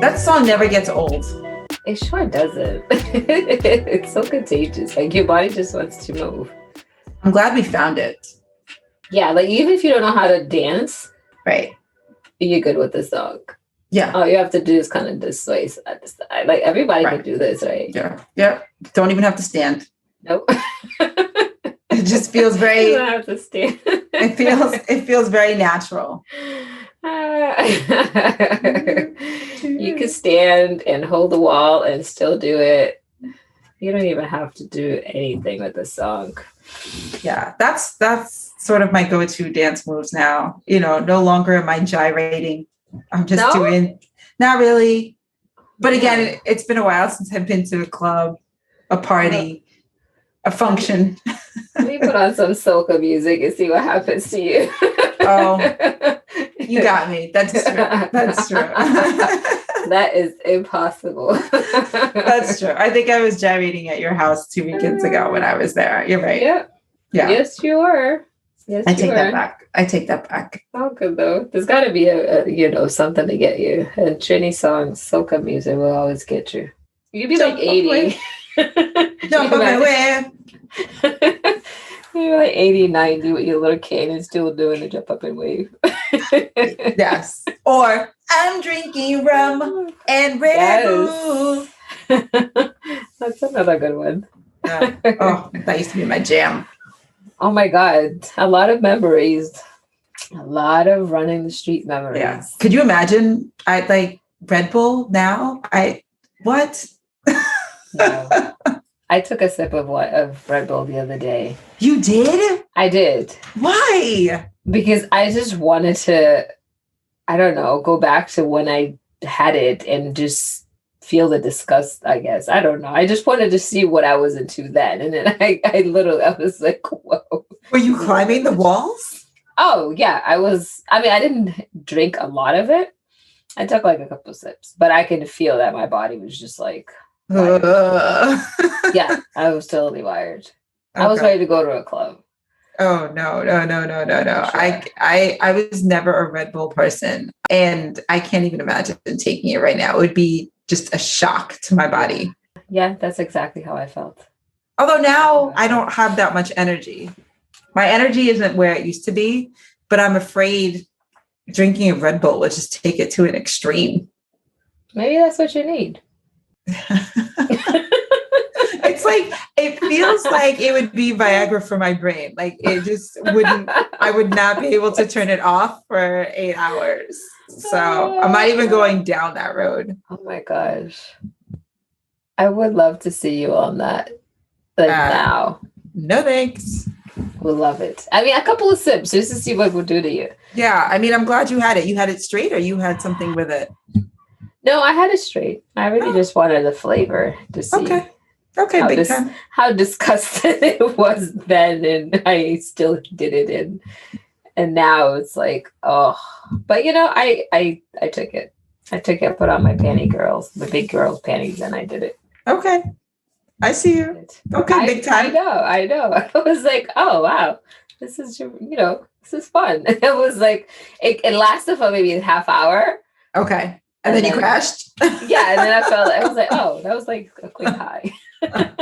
That song never gets old. It sure doesn't. It's so contagious. Like your body just wants to move. I'm glad we found it. Yeah, like even if you don't know how to dance, right? You're good with the song. Yeah. All you have to do is kind of this way, side to side. Like everybody can do this, right? Yeah. Yeah. Don't even have to stand. Nope. It just feels very. You don't have to stand. It feels very natural. You can stand and hold the wall and still do it. You don't even have to do anything with the song. Yeah, that's sort of my go-to dance moves now. You know, no longer am I gyrating. I'm just doing, not really. But again, it's been a while since I've been to a club, a party, a function. Let me put on some soca music and see what happens to you. Oh, you got me. That's true. That's true. That is impossible. That's true. I think I was gyrating at your house 2 weekends ago when I was there. You're right. Yeah. Yes, you were. Yes, I take that back. I take that back. Oh, good though. There's got to be a something to get you. And Trini songs, soca music will always get you. You'd be like 80. Jump up and wave. You're like 80, 90 with your little cane and still doing the jump up and wave. Yes. Or I'm drinking rum and Red Bull. That's another good one. Yeah. Oh, that used to be my jam. Oh my God. A lot of memories. A lot of running the street memories. Yeah. Could you imagine? I like Red Bull now. What? No. I took a sip of Red Bull the other day. You did? I did. Why? Because I just wanted to, I don't know, go back to when I had it and just feel the disgust, I guess. I don't know. I just wanted to see what I was into then. And then I was like, whoa. Were you climbing the walls? Oh, yeah. I didn't drink a lot of it. I took like a couple of sips, but I could feel that my body was just like, yeah, I was totally wired. Okay. I was ready to go to a club. Oh, no. Sure. I was never a Red Bull person, and I can't even imagine taking it right now. It would be just a shock to my body. Yeah, that's exactly how I felt. Although now I don't have that much energy. My energy isn't where it used to be, but I'm afraid drinking a Red Bull would just take it to an extreme. Maybe that's what you need. It's like, it feels like it would be Viagra for my brain. Like it just wouldn't, I would not be able to turn it off for 8 hours. So I'm not even going down that road. Oh my gosh. I would love to see you on that. Like now. No thanks. We'll love it. I mean, a couple of sips just to see what it would do to you. Yeah. I mean, I'm glad you had it. You had it straight or you had something with it? No, I had it straight. I really just wanted the flavor to see. Okay, big time. How disgusting it was then, and I still did it, and now it's like, oh. But I took it. I put on my big girls panties, and I did it. Okay, I see you. Okay, big time. I know. I was like, oh wow, this is this is fun. It was like it lasted for maybe a half hour. Okay. And then you crashed? Yeah, and then I was like, oh, that was like a quick high. I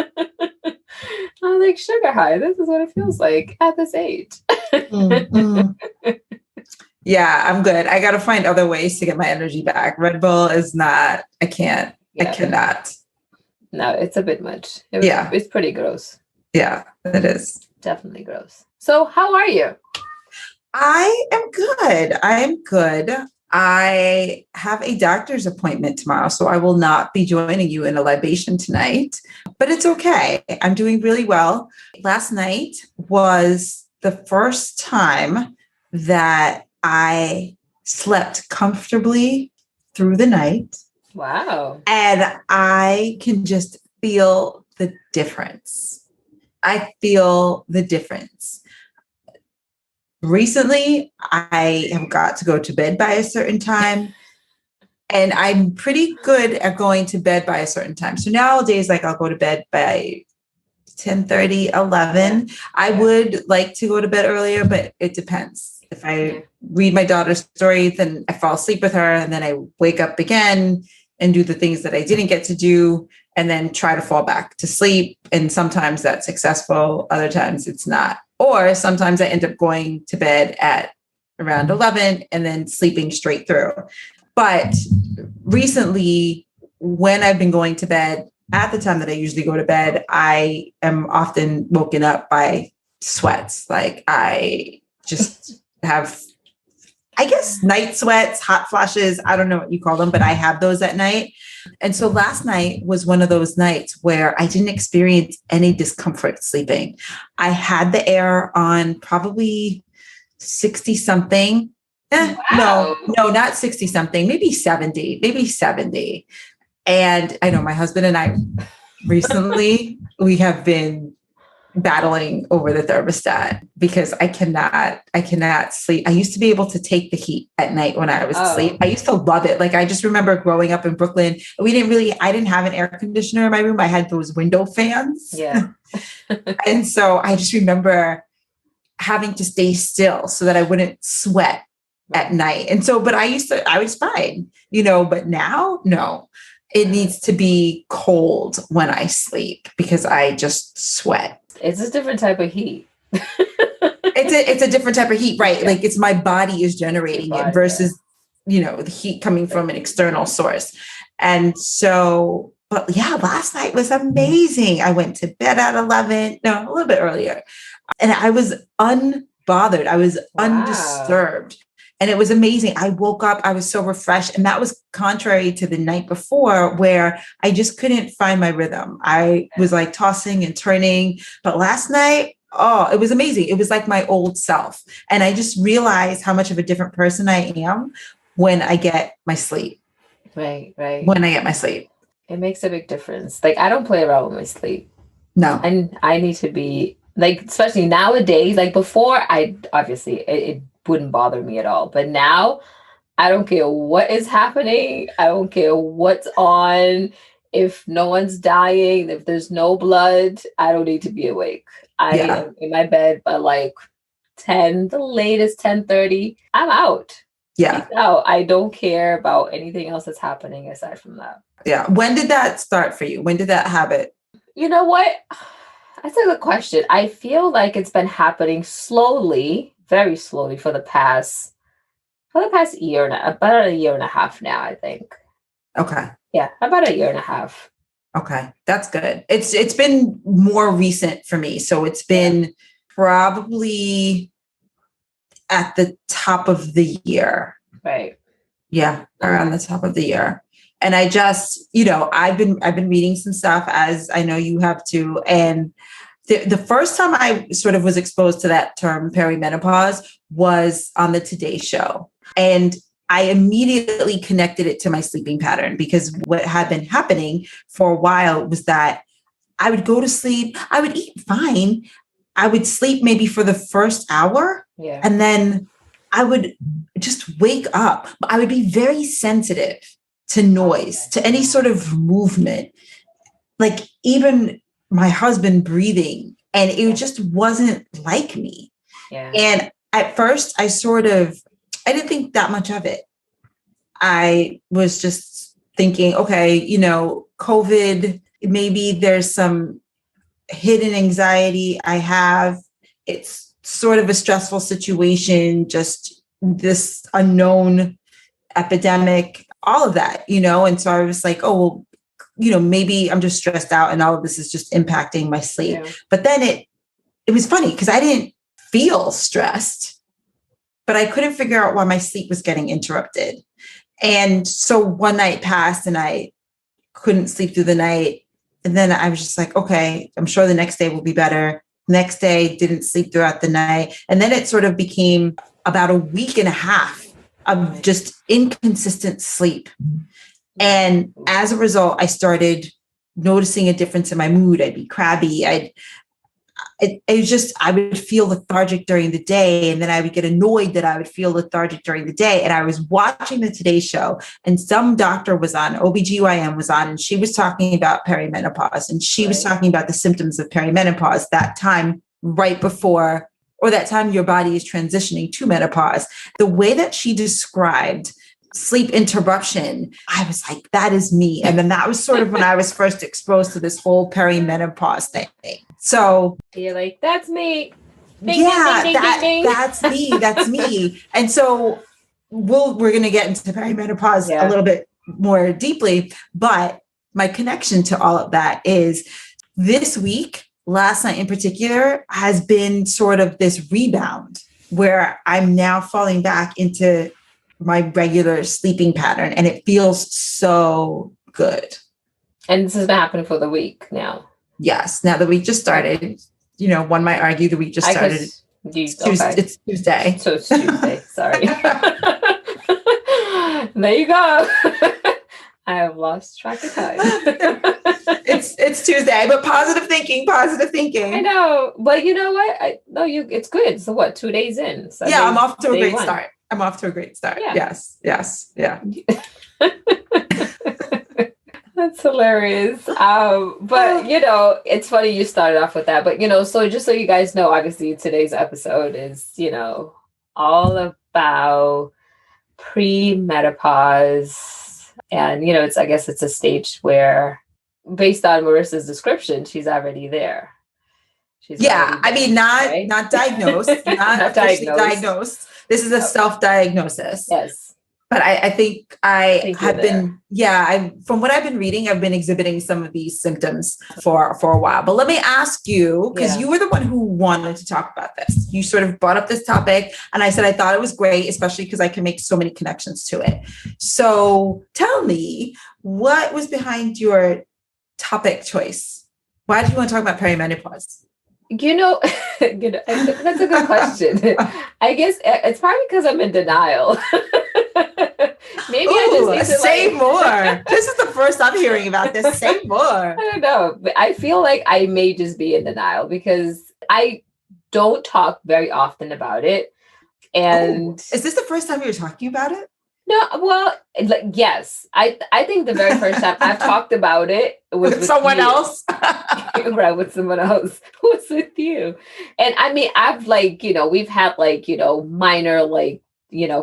was like, sugar high. This is what it feels like at this age. Yeah, I'm good. I got to find other ways to get my energy back. Red Bull is not, I can't. Yeah. I cannot. No, it's a bit much. It's pretty gross. Yeah, it is. Definitely gross. So how are you? I am good. I have a doctor's appointment tomorrow, so I will not be joining you in a libation tonight, but it's okay. I'm doing really well. Last night was the first time that I slept comfortably through the night. Wow. And I can just feel the difference. Recently, I have got to go to bed by a certain time, and I'm pretty good at going to bed by a certain time. So nowadays, like I'll go to bed by 10:30, 11. I would like to go to bed earlier, but it depends. If I read my daughter's stories, then I fall asleep with her, and then I wake up again and do the things that I didn't get to do, and then try to fall back to sleep. And sometimes that's successful. Other times it's not. Or sometimes I end up going to bed at around 11 and then sleeping straight through. But recently, when I've been going to bed at the time that I usually go to bed, I am often woken up by sweats. Like I just have, I guess, night sweats, hot flashes. I don't know what you call them, but I have those at night. And so last night was one of those nights where I didn't experience any discomfort sleeping. I had the air on probably 60 something. Wow. No, not 60 something, maybe 70. And I know my husband and I recently, we have been battling over the thermostat because I cannot sleep. I used to be able to take the heat at night when I was asleep. I used to love it. Like I just remember growing up in Brooklyn, I didn't have an air conditioner in my room. I had those window fans. Yeah. And so I just remember having to stay still so that I wouldn't sweat at night. And so, but I was fine, but now, no, it needs to be cold when I sleep because I just sweat. It's a different type of heat. It's a different type of heat, right? Yeah. Like it's my body is generating it versus, the heat coming from an external source. And so, but yeah, last night was amazing. I went to bed at 11, a little bit earlier. And I was unbothered. I was undisturbed. And it was amazing. I woke up, I was so refreshed. And that was contrary to the night before where I just couldn't find my rhythm. I was like tossing and turning. But last night, it was amazing. It was like my old self. And I just realized how much of a different person I am when I get my sleep. Right. When I get my sleep. It makes a big difference. Like I don't play around with my sleep. No. And I need to be like, especially nowadays, like before it wouldn't bother me at all. But now I don't care what is happening. I don't care what's on. If no one's dying, if there's no blood, I don't need to be awake. I am in my bed by like 10, the latest 10:30. I'm out. Yeah. Peace out. I don't care about anything else that's happening aside from that. Yeah. When did that start for you? When did that habit? You know what? That's a good question. I feel like it's been happening slowly, very slowly for the past year, about a year and a half now, I think. Okay. Yeah, about a year and a half. Okay. That's good. It's been more recent for me. So it's been probably at the top of the year. Right. Yeah, around the top of the year. And I just, I've been reading some stuff, as I know you have too. And the first time I sort of was exposed to that term perimenopause was on the Today Show. And I immediately connected it to my sleeping pattern because what had been happening for a while was that I would go to sleep, I would eat fine. I would sleep maybe for the first hour. Yeah. And then I would just wake up. I would be very sensitive to noise, to any sort of movement, like even my husband breathing. And it just wasn't like me. Yeah. And at first I didn't think that much of it. I was just thinking, okay, COVID, maybe there's some hidden anxiety I have. It's sort of a stressful situation, just this unknown epidemic, all of that, and so I was like, oh, well, maybe I'm just stressed out and all of this is just impacting my sleep. Yeah. But then it was funny because I didn't feel stressed, but I couldn't figure out why my sleep was getting interrupted. And so one night passed and I couldn't sleep through the night. And then I was just like, okay, I'm sure the next day will be better. Next day, didn't sleep throughout the night. And then it sort of became about a week and a half of just inconsistent sleep. And as a result, I started noticing a difference in my mood. I'd be crabby. it was just, I would feel lethargic during the day. And then I would get annoyed that I would feel lethargic during the day. And I was watching the Today Show, and some doctor was on, OBGYN was on, and she was talking about perimenopause. And she was talking about the symptoms of perimenopause, that time right before, or that time your body is transitioning to menopause. The way that she described sleep interruption, I was like, that is me. And then that was sort of when I was first exposed to this whole perimenopause thing. So you're like, that's me. Ding, ding, ding. That's me. That's me. And so we're going to get into perimenopause a little bit more deeply, but my connection to all of that is this week, last night in particular, has been sort of this rebound where I'm now falling back into my regular sleeping pattern, and it feels so good. And this has been happening for the week now. Yes. Now the week just started, one might argue the week just started. It's Tuesday. So it's Tuesday. Sorry. There you go. I have lost track of time. It's Tuesday, but positive thinking. I know, but you know what? It's good. So what? 2 days in. So I'm off to a great start. Yeah. Yes. Yeah. That's hilarious. But it's funny you started off with that. But so just so you guys know, obviously today's episode is, all about premenopause. And I guess it's a stage where, based on Marissa's description, she's already there. Not diagnosed, not officially diagnosed. This is a self-diagnosis. Yes. But I think I have been, from what I've been reading, I've been exhibiting some of these symptoms for a while. But let me ask you, because you were the one who wanted to talk about this. You sort of brought up this topic, and I said I thought it was great, especially because I can make so many connections to it. So tell me, what was behind your topic choice? Why did you want to talk about perimenopause? That's a good question. I guess it's probably because I'm in denial. Maybe I just need to say more. This is the first I'm hearing about this. Say more. I don't know. But I feel like I may just be in denial because I don't talk very often about it. And is this the first time you're talking about it? No, well, yes. I think the very first time I've talked about it was with someone else. Right, with someone else. Who was with you? And I mean, I've we've had minor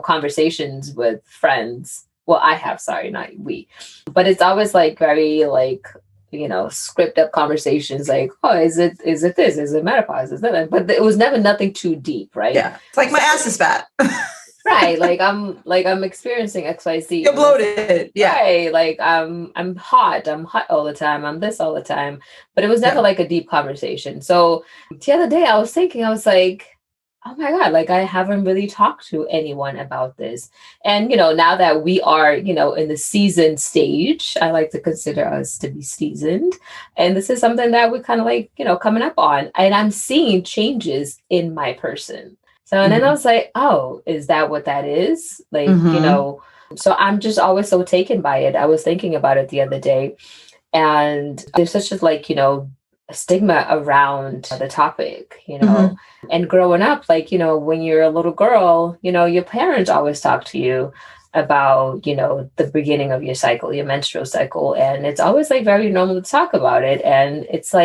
conversations with friends. Well, I have, sorry, not we. But it's always very script up conversations is it this? Is it menopause? Is that? But it was never nothing too deep, right? Yeah. It's like my ass is fat. Right. I'm experiencing XYZ. You're bloated. Yeah. Right. I'm hot. I'm hot all the time. I'm this all the time. But it was never a deep conversation. So the other day I was thinking, I was like, oh my God, I haven't really talked to anyone about this. And, now that we are, in the seasoned stage, I like to consider us to be seasoned. And this is something that we're kind of coming up on. And I'm seeing changes in my person. So, and then I was like, oh, is that what that is? So I'm just always so taken by it. I was thinking about it the other day, and there's such a stigma around the topic, and growing up, when you're a little girl, your parents always talk to you about, the beginning of your cycle, your menstrual cycle. And it's always very normal to talk about it. And it's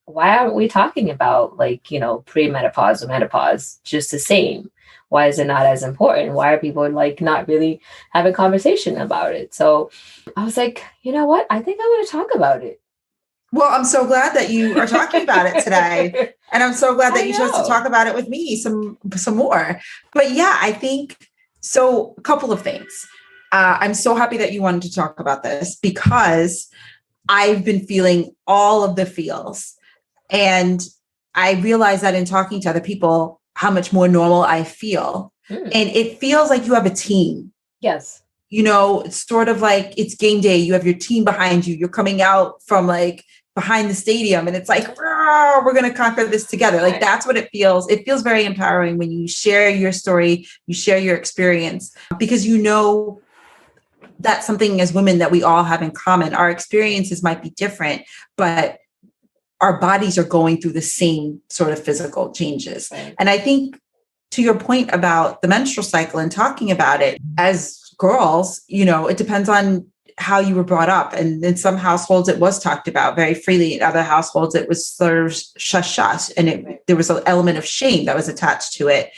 why aren't we talking about premenopause or menopause just the same? Why is it not as important? Why are people not really having conversation about it? So I was like, you know what? I think I want to talk about it. Well, I'm so glad that you are talking about it today. And I'm so glad that you chose to talk about it with me some more. But yeah, I think so. A couple of things. I'm so happy that you wanted to talk about this because I've been feeling all of the feels. And I realized that in talking to other people, how much more normal I feel. And it feels like you have a team. Yes. It's sort of like it's game day. You have your team behind you. You're coming out from behind the stadium and it's we're going to conquer this together. Right. That's what it feels. It feels very empowering when you share your story, you share your experience, because that's something as women that we all have in common. Our experiences might be different, but our bodies are going through the same sort of physical changes. Right. And I think to your point about the menstrual cycle and talking about it as girls, it depends on how you were brought up. And in some households, it was talked about very freely. In other households, it was sort of shush. And there was an element of shame that was attached to it.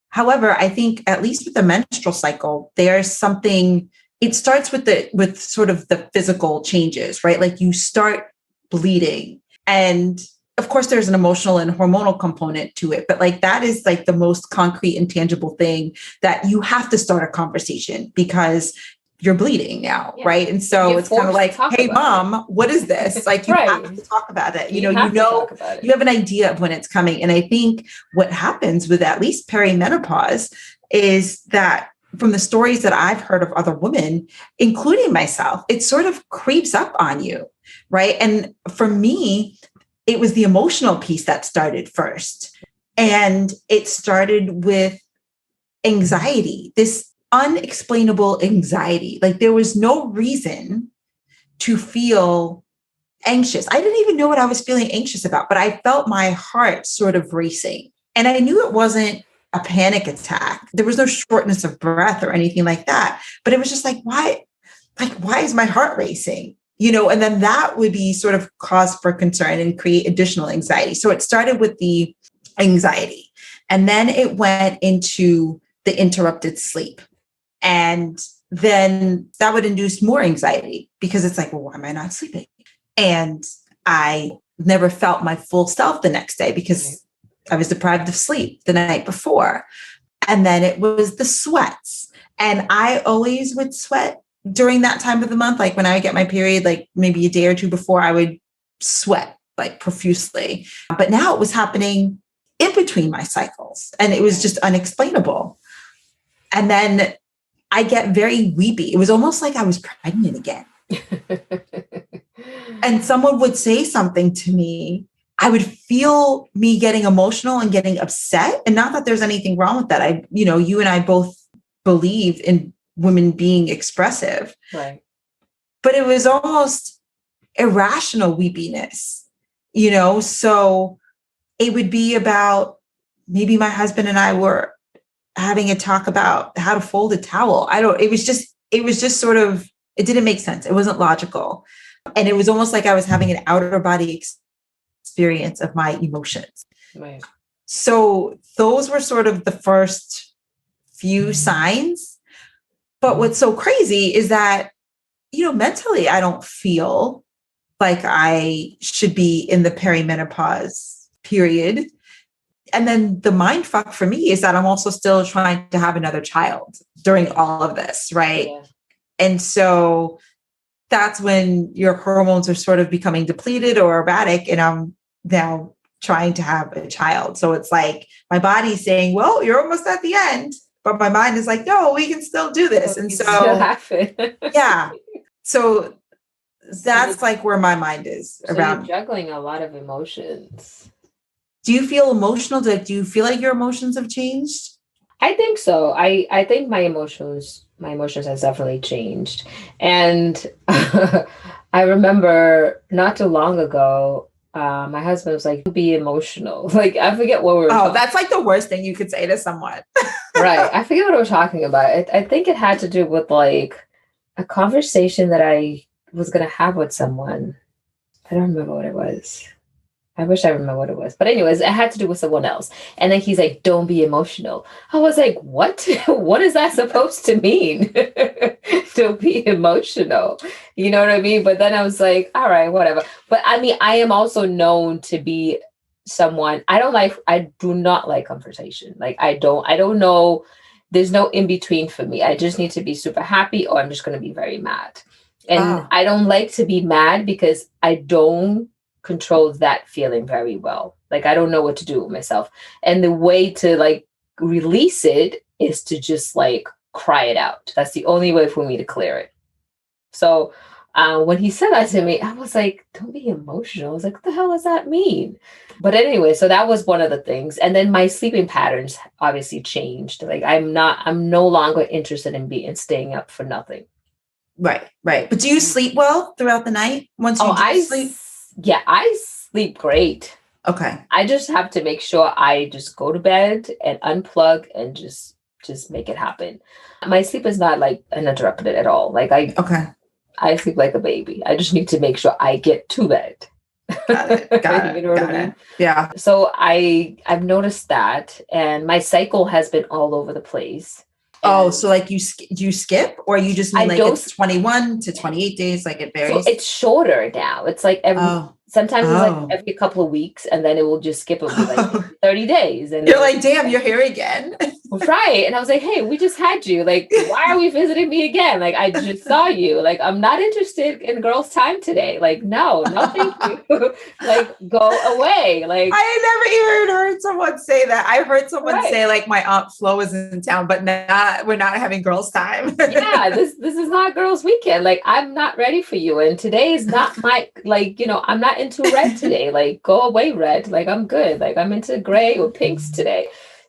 However, I think at least with the menstrual cycle, there's something, it starts with sort of the physical changes, right? Like you start bleeding. And of course, there's an emotional and hormonal component to it, but like that is like the most concrete and tangible thing that you have to start a conversation because you're bleeding now, right? And so it's kind of like, hey, mom, what is this? Like you have to talk about it. You have an idea of when it's coming. And I think what happens with at least perimenopause is that from the stories that I've heard of other women, including myself, it sort of creeps up on you, right? And for me, it was the emotional piece that started first. And it started with anxiety, this unexplainable anxiety. Like there was no reason to feel anxious. I didn't even know what I was feeling anxious about, but I felt my heart sort of racing. And I knew it wasn't a panic attack. There was no shortness of breath or anything like that. But it was just like, why is my heart racing? And then that would be sort of cause for concern and create additional anxiety. So it started with the anxiety, and then it went into the interrupted sleep. And then that would induce more anxiety because it's like, well, why am I not sleeping? And I never felt my full self the next day because I was deprived of sleep the night before. And then it was the sweats. And I always would sweat during that time of the month. Like when I would get my period, like maybe a day or two before, I would sweat like profusely. But now it was happening in between my cycles and it was just unexplainable. And then I get very weepy. It was almost like I was pregnant again. And someone would say something to me. I would feel me getting emotional and getting upset. And not that there's anything wrong with that. You and I both believe in women being expressive. Right. But it was almost irrational weepiness, so it would be about maybe my husband and I were having a talk about how to fold a towel. It was just sort of, it didn't make sense. It wasn't logical. And it was almost like I was having an outer body experience of my emotions. Right. So those were sort of the first few signs. But what's so crazy is that, mentally, I don't feel like I should be in the perimenopause period. And then the mind fuck for me is that I'm also still trying to have another child during all of this, right? Yeah. And so that's when your hormones are sort of becoming depleted or erratic, and I'm now trying to have a child. So it's like my body's saying, well, you're almost at the end. But my mind is like, no, we can still do this. And so, yeah. So that's like where my mind is around. You're juggling a lot of emotions. Do you feel emotional? Do you feel like your emotions have changed? I think so. I think my emotions has definitely changed. And I remember not too long ago, my husband was like, be emotional. Like, I forget what we were talking. That's like the worst thing you could say to someone. Right. I forget what we were talking about. I think it had to do with like a conversation that I was going to have with someone. I don't remember what it was. I wish I remember what it was. But anyways, it had to do with someone else. And then he's like, don't be emotional. I was like, what? What is that supposed to mean? Don't be emotional. You know what I mean? But then I was like, all right, whatever. But I mean, I am also known to be someone, I do not like confrontation. Like, I don't know. There's no in between for me. I just need to be super happy or I'm just going to be very mad. And I don't like to be mad because I don't control that feeling very well. Like, I don't know what to do with myself. And the way to like release it is to just like cry it out. That's the only way for me to clear it. So when he said that to me, I was like, don't be emotional. I was like, what the hell does that mean? But anyway, so that was one of the things. And then my sleeping patterns obviously changed. Like, I'm no longer interested in staying up for nothing. Right. But do you sleep well throughout the night once you sleep? Yeah, sleep great. Okay. I just have to make sure I just go to bed and unplug and just make it happen. My sleep is not like uninterrupted at all. Like I sleep like a baby. I just need to make sure I get to bed. Got it. You know what I mean? Yeah. So I've noticed that, and my cycle has been all over the place. Oh, so like do you skip, or you just mean it's 21 to 28 days, like it varies? So it's shorter now. It's like sometimes it's like every couple of weeks, and then it will just skip. It'll be like 30 days. And you're like, damn, you're here again. Right. And I was like, hey, we just had you. Like, why are we visiting me again? Like, I just saw you. Like, I'm not interested in girls' time today. Like, no, thank you. Like, go away. Like, I never even heard someone say that. I heard someone say like my Aunt Flo is in town, but we're not having girls' time. Yeah, this is not girls' weekend. Like, I'm not ready for you. And today is not my, like, I'm not into red today. Like, go away, red. Like, I'm good. Like, I'm into gray or pinks today.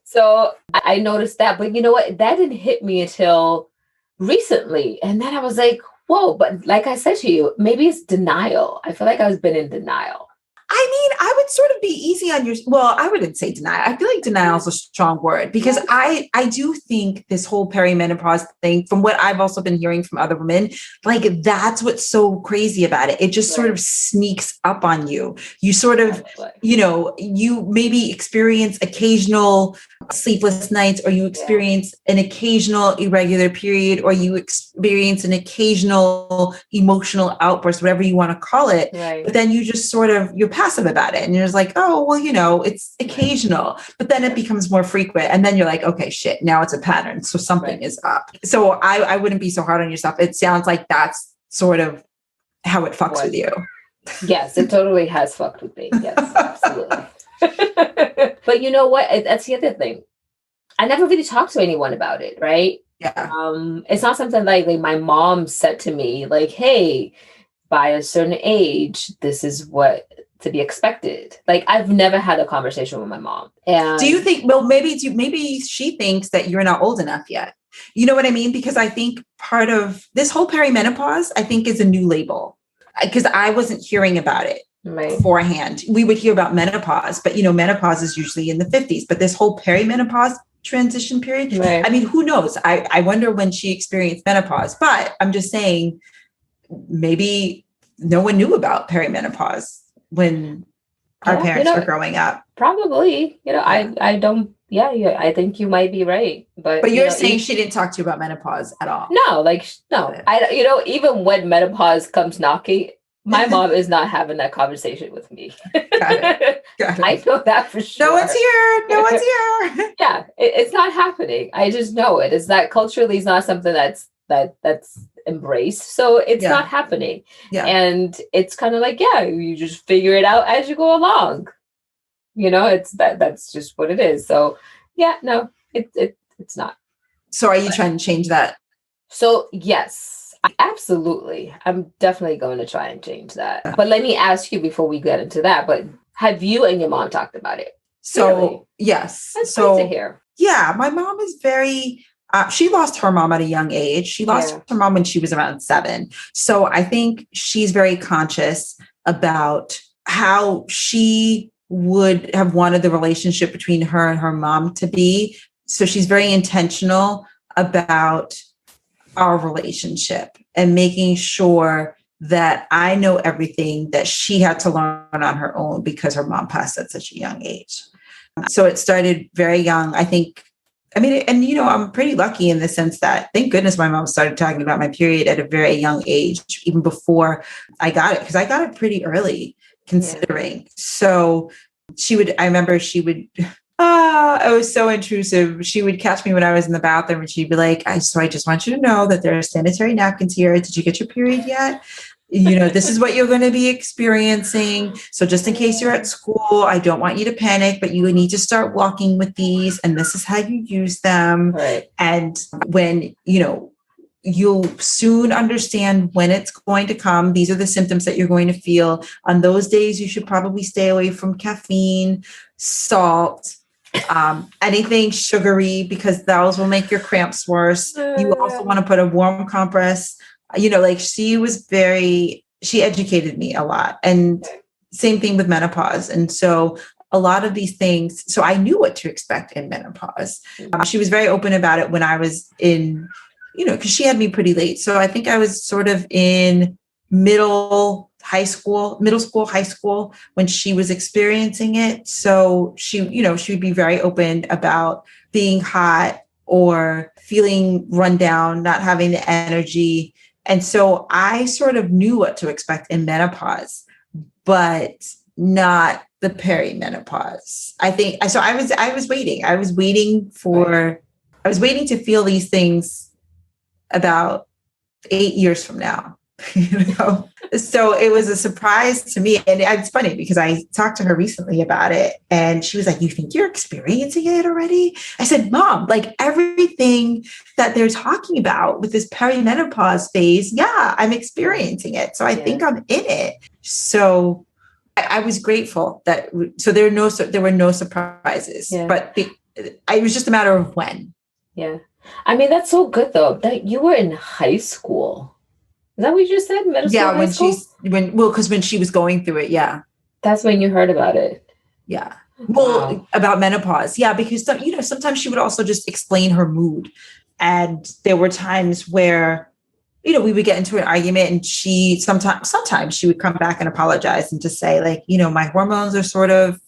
So I noticed that, but you know what? That didn't hit me until recently. And then I was like, whoa, but like I said to you, maybe it's denial. I feel like I've been in denial. I mean, I would sort of be easy on I wouldn't say denial. I feel like denial is a strong word, because I do think this whole perimenopause thing, from what I've also been hearing from other women, like that's what's so crazy about it. It just sort of sneaks up on you. You sort of, you maybe experience occasional sleepless nights, or you experience an occasional irregular period, or you experience an occasional emotional outburst, whatever you want to call it. Right. But then you just sort of, you're passive about it, and you're just like, oh, well, it's occasional, but then it becomes more frequent, and then you're like, okay, shit, now it's a pattern, so something is up. So I wouldn't be so hard on yourself. It sounds like that's sort of how it fucks with you. Yes, it totally has fucked with me. Yes, absolutely. But you know what? That's the other thing. I never really talked to anyone about it, right? Yeah. It's not something like my mom said to me, like, hey, by a certain age, this is what to be expected. Like, I've never had a conversation with my mom. And do you think, well, maybe she thinks that you're not old enough yet. You know what I mean? Because I think part of this whole perimenopause, I think, is a new label, because I wasn't hearing about it beforehand. We would hear about menopause, but menopause is usually in the 50s, but this whole perimenopause transition period, I mean, who knows? I wonder when she experienced menopause, but I'm just saying, maybe no one knew about perimenopause when our parents were growing up. Probably, I don't. Yeah, I think you might be right, but you're saying she didn't talk to you about menopause at all. No, no. I even when menopause comes knocking, my mom is not having that conversation with me. Got it. I know that for sure. No one's here. Yeah, it's not happening. I just know it. It's that culturally is not something that's embraced, so it's not happening. And it's kind of like, you just figure it out as you go along. It's that's just what it is. So no, it's not. So are you trying to change that? So yes, absolutely, I'm definitely going to try and change that. But let me ask you before we get into that, but have you and your mom talked about it? So really? Yes. That's great to hear. Yeah, my mom is very she lost her mom at a young age. She lost her mom when she was around 7. So I think she's very conscious about how she would have wanted the relationship between her and her mom to be. So she's very intentional about our relationship and making sure that I know everything that she had to learn on her own, because her mom passed at such a young age. So it started very young, I think. I mean, and I'm pretty lucky in the sense that, thank goodness, my mom started talking about my period at a very young age, even before I got it, because I got it pretty early, considering. So I remember she would, it was so intrusive. She would catch me when I was in the bathroom, and she'd be like, I just want you to know that there are sanitary napkins here. Did you get your period yet? This is what you're going to be experiencing. So just in case you're at school, I don't want you to panic, but you need to start walking with these, and this is how you use them. Right. And when, you'll soon understand when it's going to come. These are the symptoms that you're going to feel. On those days, you should probably stay away from caffeine, salt, anything sugary, because those will make your cramps worse. You also want to put a warm compress. She educated me a lot. And same thing with menopause. And so a lot of these things, so I knew what to expect in menopause. She was very open about it when I was in, because she had me pretty late. So I think I was sort of in middle school, high school when she was experiencing it. So she would be very open about being hot or feeling run down, not having the energy. And so I sort of knew what to expect in menopause, but not the perimenopause. I think so. I was waiting. I was waiting to feel these things about 8 years from now. So it was a surprise to me. And it's funny because I talked to her recently about it and she was like, "You think you're experiencing it already?" I said, "Mom, like everything that they're talking about with this perimenopause phase, yeah, I'm experiencing it. So I think I'm in it." So I was grateful that, so there were no surprises, but it was just a matter of when. Yeah. I mean, that's so good though, that you were in high school. Is that what you just said? Middle school, because when she was going through it, yeah. That's when you heard about it. Yeah. Well, about menopause. Yeah. Because, sometimes she would also just explain her mood. And there were times where, we would get into an argument and sometimes she would come back and apologize and just say like, my hormones are sort of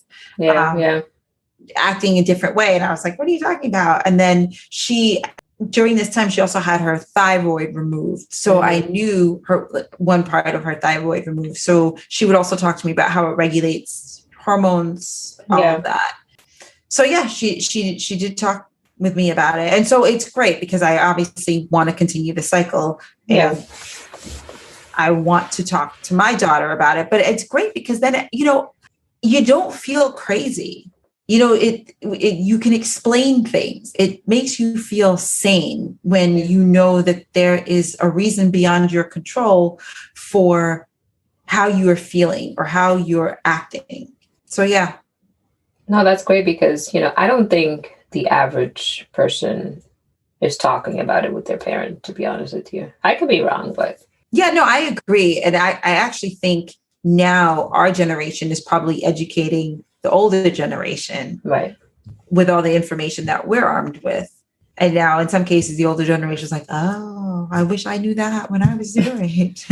acting a different way. And I was like, "What are you talking about?" And then during this time, she also had her thyroid removed. So I knew one part of her thyroid removed. So she would also talk to me about how it regulates hormones, all of that. So she did talk with me about it. And so it's great because I obviously want to continue the cycle. And I want to talk to my daughter about it. But it's great because then, you don't feel crazy. You can explain things. It makes you feel sane when you know that there is a reason beyond your control for how you are feeling or how you're acting. So, yeah. No, that's great because, I don't think the average person is talking about it with their parent, to be honest with you. I could be wrong, but. Yeah, no, I agree. And I actually think now our generation is probably educating the older generation, right, with all the information that we're armed with. And now in some cases, the older generation is like, "Oh, I wish I knew that when I was your age."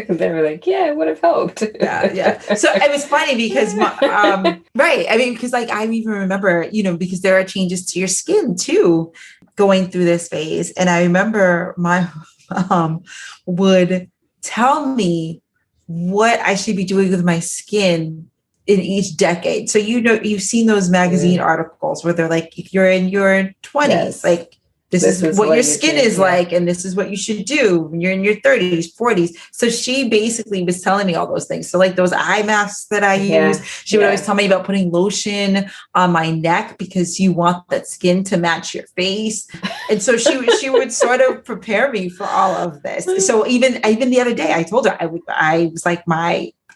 They were like, "Yeah, it would have helped." Yeah. So it was funny because, right. I mean, because like, I even remember, because there are changes to your skin too, going through this phase. And I remember my mom would tell me what I should be doing with my skin in each decade. So, you've seen those magazine articles where they're like, if you're in your 20s, like this is what your skin is like, and this is what you should do when you're in your 30s, 40s. So she basically was telling me all those things. So like those eye masks that I use, she would always tell me about putting lotion on my neck because you want that skin to match your face. And so she would sort of prepare me for all of this. So even the other day, I told her I was like,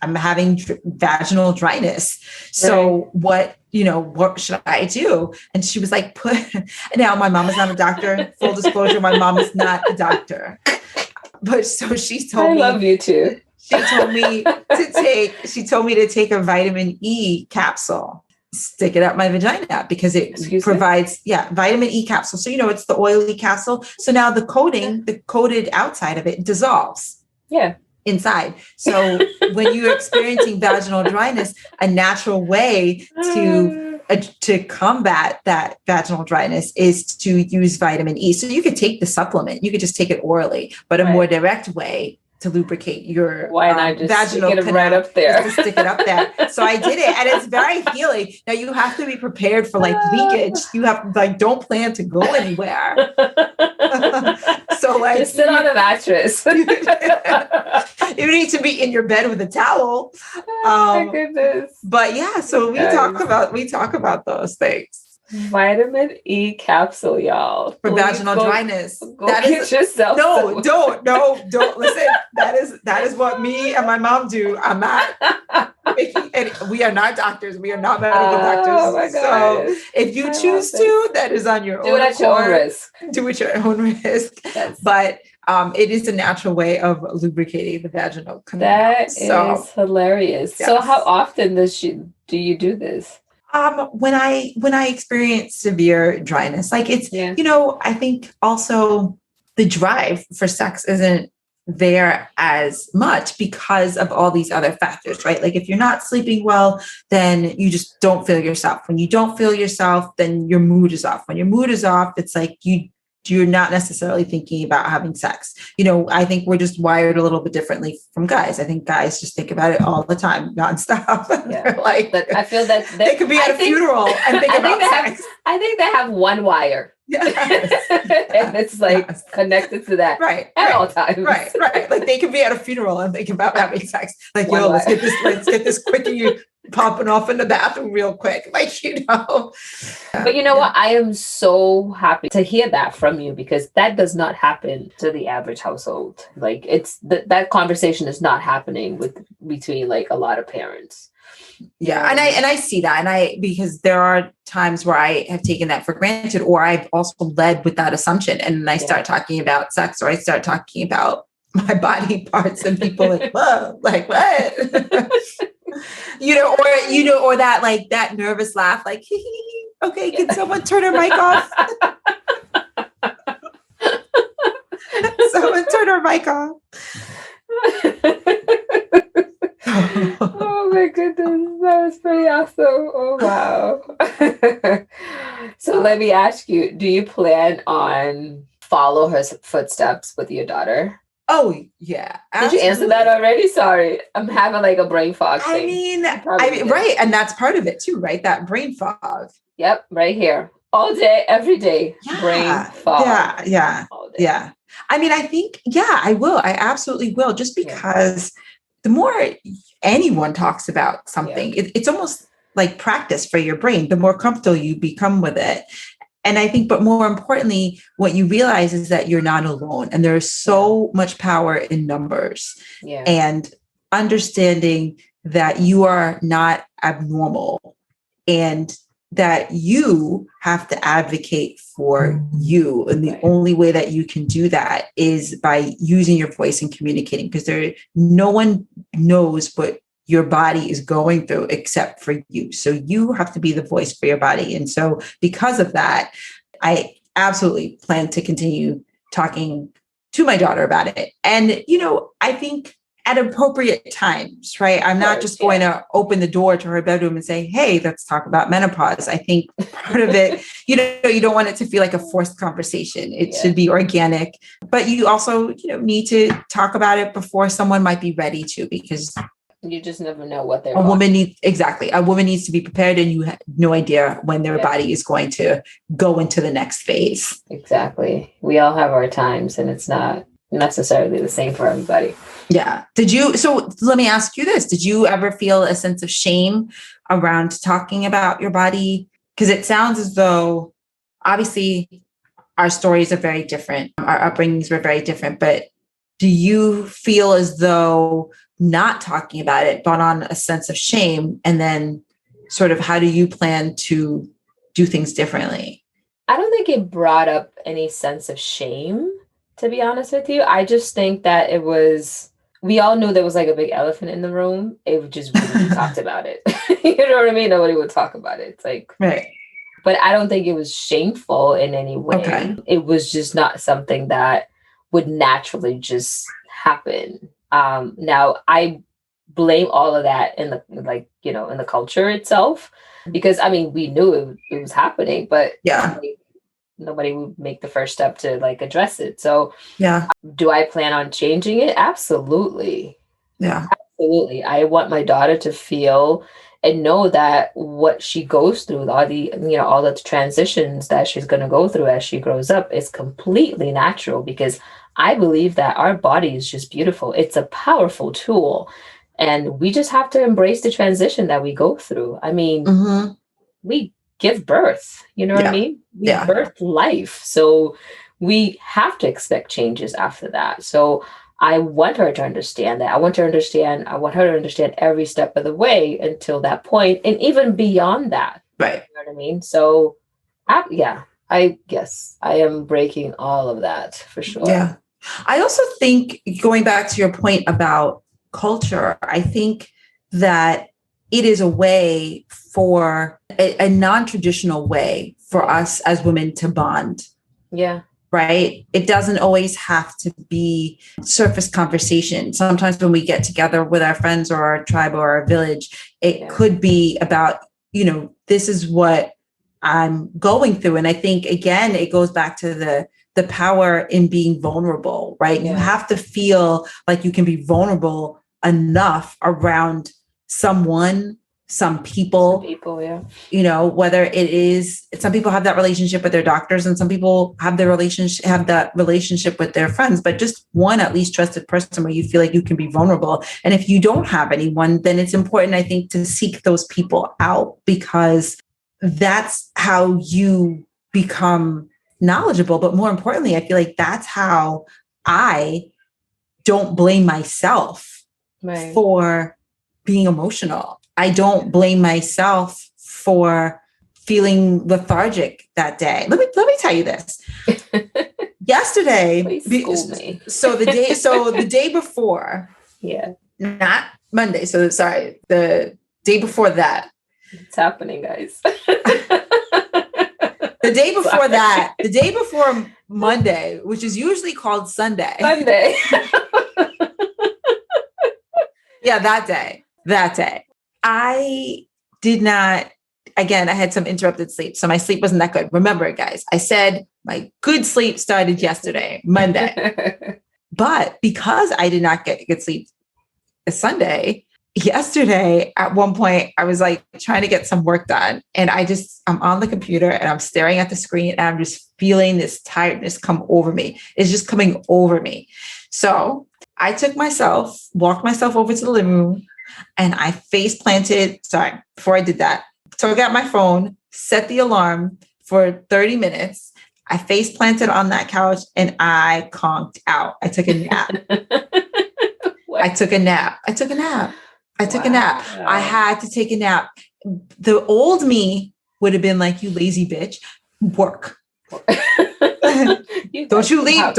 I'm having vaginal dryness. So what should I do? And she was like, now my mom is not a doctor. Full disclosure, my mom is not a doctor. But so she told me. I love you too. She told me to take a vitamin E capsule, stick it up my vagina because it provides, vitamin E capsule. So, it's the oily capsule. So now the coated outside of it dissolves. Yeah. Inside. So when you're experiencing vaginal dryness, a natural way to combat that vaginal dryness is to use vitamin E. So you could take the supplement, you could just take it orally, but a more direct way to lubricate your vaginal stick it right up there. Just to stick it up there. So I did it, and it's very healing. Now you have to be prepared for like leakage. You have don't plan to go anywhere. So like, just sit on a mattress. You need to be in your bed with a towel. Oh my goodness. But yeah, so we talk about those things. Vitamin E capsule, y'all. For vaginal dryness. Go get yourself. No, don't listen. That is what me and my mom do. I'm not making any, we are not doctors. We are not medical doctors. Oh my God. So if you choose to, that is on your own. Do it at your own risk. Do it at your own risk. Yes. But it is a natural way of lubricating the vaginal canal. That is hilarious. Yes. So how often do you do this? When I experience severe dryness, like it's, I think also the drive for sex isn't there as much because of all these other factors, right? Like if you're not sleeping well, then you just don't feel yourself. When you don't feel yourself, then your mood is off. When your mood is off, it's like you're not necessarily thinking about having sex. I think we're just wired a little bit differently from guys. I think guys just think about it all the time, nonstop. Yeah. Like, but I feel that they could be at a funeral and think about sex. I think they have one wire. Yes. And it's like connected to that at all times. Right. Like they could be at a funeral and think about having sex. Like, let's get this quickie popping off in the bathroom real quick. Like, But you know what? I am so happy to hear that from you because that does not happen to the average household. Like it's that conversation is not happening between like a lot of parents. Yeah. And I see that. Because there are times where I have taken that for granted, or I've also led with that assumption. And I start talking about sex, or I start talking about my body parts, and people like, whoa, like what? Or that like that nervous laugh, like, okay, can someone turn her mic off? Someone turn her mic off. Oh my goodness, that was pretty awesome. Oh wow. So let me ask you, do you plan on follow her footsteps with your daughter? Oh yeah. Absolutely. Did you answer that already? Sorry. I'm having like a brain fog thing. Right. And that's part of it too, right? That brain fog. Yep. Right here. All day, every day. Yeah. Brain fog. Yeah. Yeah. I think, I will. I absolutely will. Just because the more anyone talks about something, it's almost like practice for your brain. The more comfortable you become with it. And I think, but more importantly, what you realize is that you're not alone, and there's so much power in numbers and understanding that you are not abnormal and that you have to advocate for you. And the only way that you can do that is by using your voice and communicating, because no one knows what your body is going through except for you. So you have to be the voice for your body. And so because of that, I absolutely plan to continue talking to my daughter about it. And, I think at appropriate times, right? I'm not just going to open the door to her bedroom and say, hey, let's talk about menopause. I think part of it, you don't want it to feel like a forced conversation. It should be organic, but you also, need to talk about it before someone might be ready to, because you just never know what they're. A woman needs to be prepared, and you have no idea when their body is going to go into the next phase. Exactly. We all have our times, and it's not necessarily the same for everybody. Yeah. So let me ask you this. Did you ever feel a sense of shame around talking about your body? Because it sounds as though obviously our stories are very different. Our upbringings were very different, but do you feel as though not talking about it brought on a sense of shame? And then sort of how do you plan to do things differently? I don't think it brought up any sense of shame, to be honest with you. I just think that we all knew there was like a big elephant in the room. It just really talked about it. You know what I mean? Nobody would talk about it. It's like, right. But I don't think it was shameful in any way. Okay. It was just not something that would naturally just happen. Now I blame all of that in the culture itself, because we knew it was happening, but nobody would make the first step to like address it. So do I plan on changing it? Absolutely. Yeah, absolutely. I want my daughter to feel and know that what she goes through, all the transitions that she's going to go through as she grows up, is completely natural, because I believe that our body is just beautiful. It's a powerful tool, and we just have to embrace the transition that we go through. give birth. You know what I Yeah. mean? We Yeah. birth life. So we have to expect changes after that. So I want her to understand that. I want her to understand every step of the way until that point, and even beyond that. Right. You know what I mean? So, I guess I am breaking all of that for sure. Yeah. I also think, going back to your point about culture, I think that it is a way for a non-traditional way for us as women to bond. Yeah. Right. It doesn't always have to be surface conversation. Sometimes when we get together with our friends or our tribe or our village, it could be about, this is what I'm going through. And I think, again, it goes back to the power in being vulnerable, right? Yeah. You have to feel like you can be vulnerable enough around someone, some people, yeah. Whether it is, some people have that relationship with their doctors, and some people have that relationship with their friends, but just one at least trusted person where you feel like you can be vulnerable. And if you don't have anyone, then it's important, I think, to seek those people out, because that's how you become knowledgeable. But more importantly, I feel like that's how I don't blame myself for being emotional. I don't blame myself for feeling lethargic that day. Let me tell you this. Yesterday, so the day before, not Monday. So sorry, the day before that. It's happening, guys. The day before Monday, which is usually called Sunday. Yeah, that day. I did not, again, I had some interrupted sleep. So my sleep wasn't that good. Remember, guys, I said my good sleep started yesterday, Monday. But because I did not get good sleep Sunday, yesterday, at one point, I was like trying to get some work done. And I'm on the computer and I'm staring at the screen and I'm just feeling this tiredness come over me. It's just coming over me. So I walked myself over to the living room, and I before I did that, took out my phone, set the alarm for 30 minutes. I face planted on that couch and I conked out. I took a nap. I took a nap. I had to take a nap. The old me would have been like, you lazy bitch, work. Don't you leave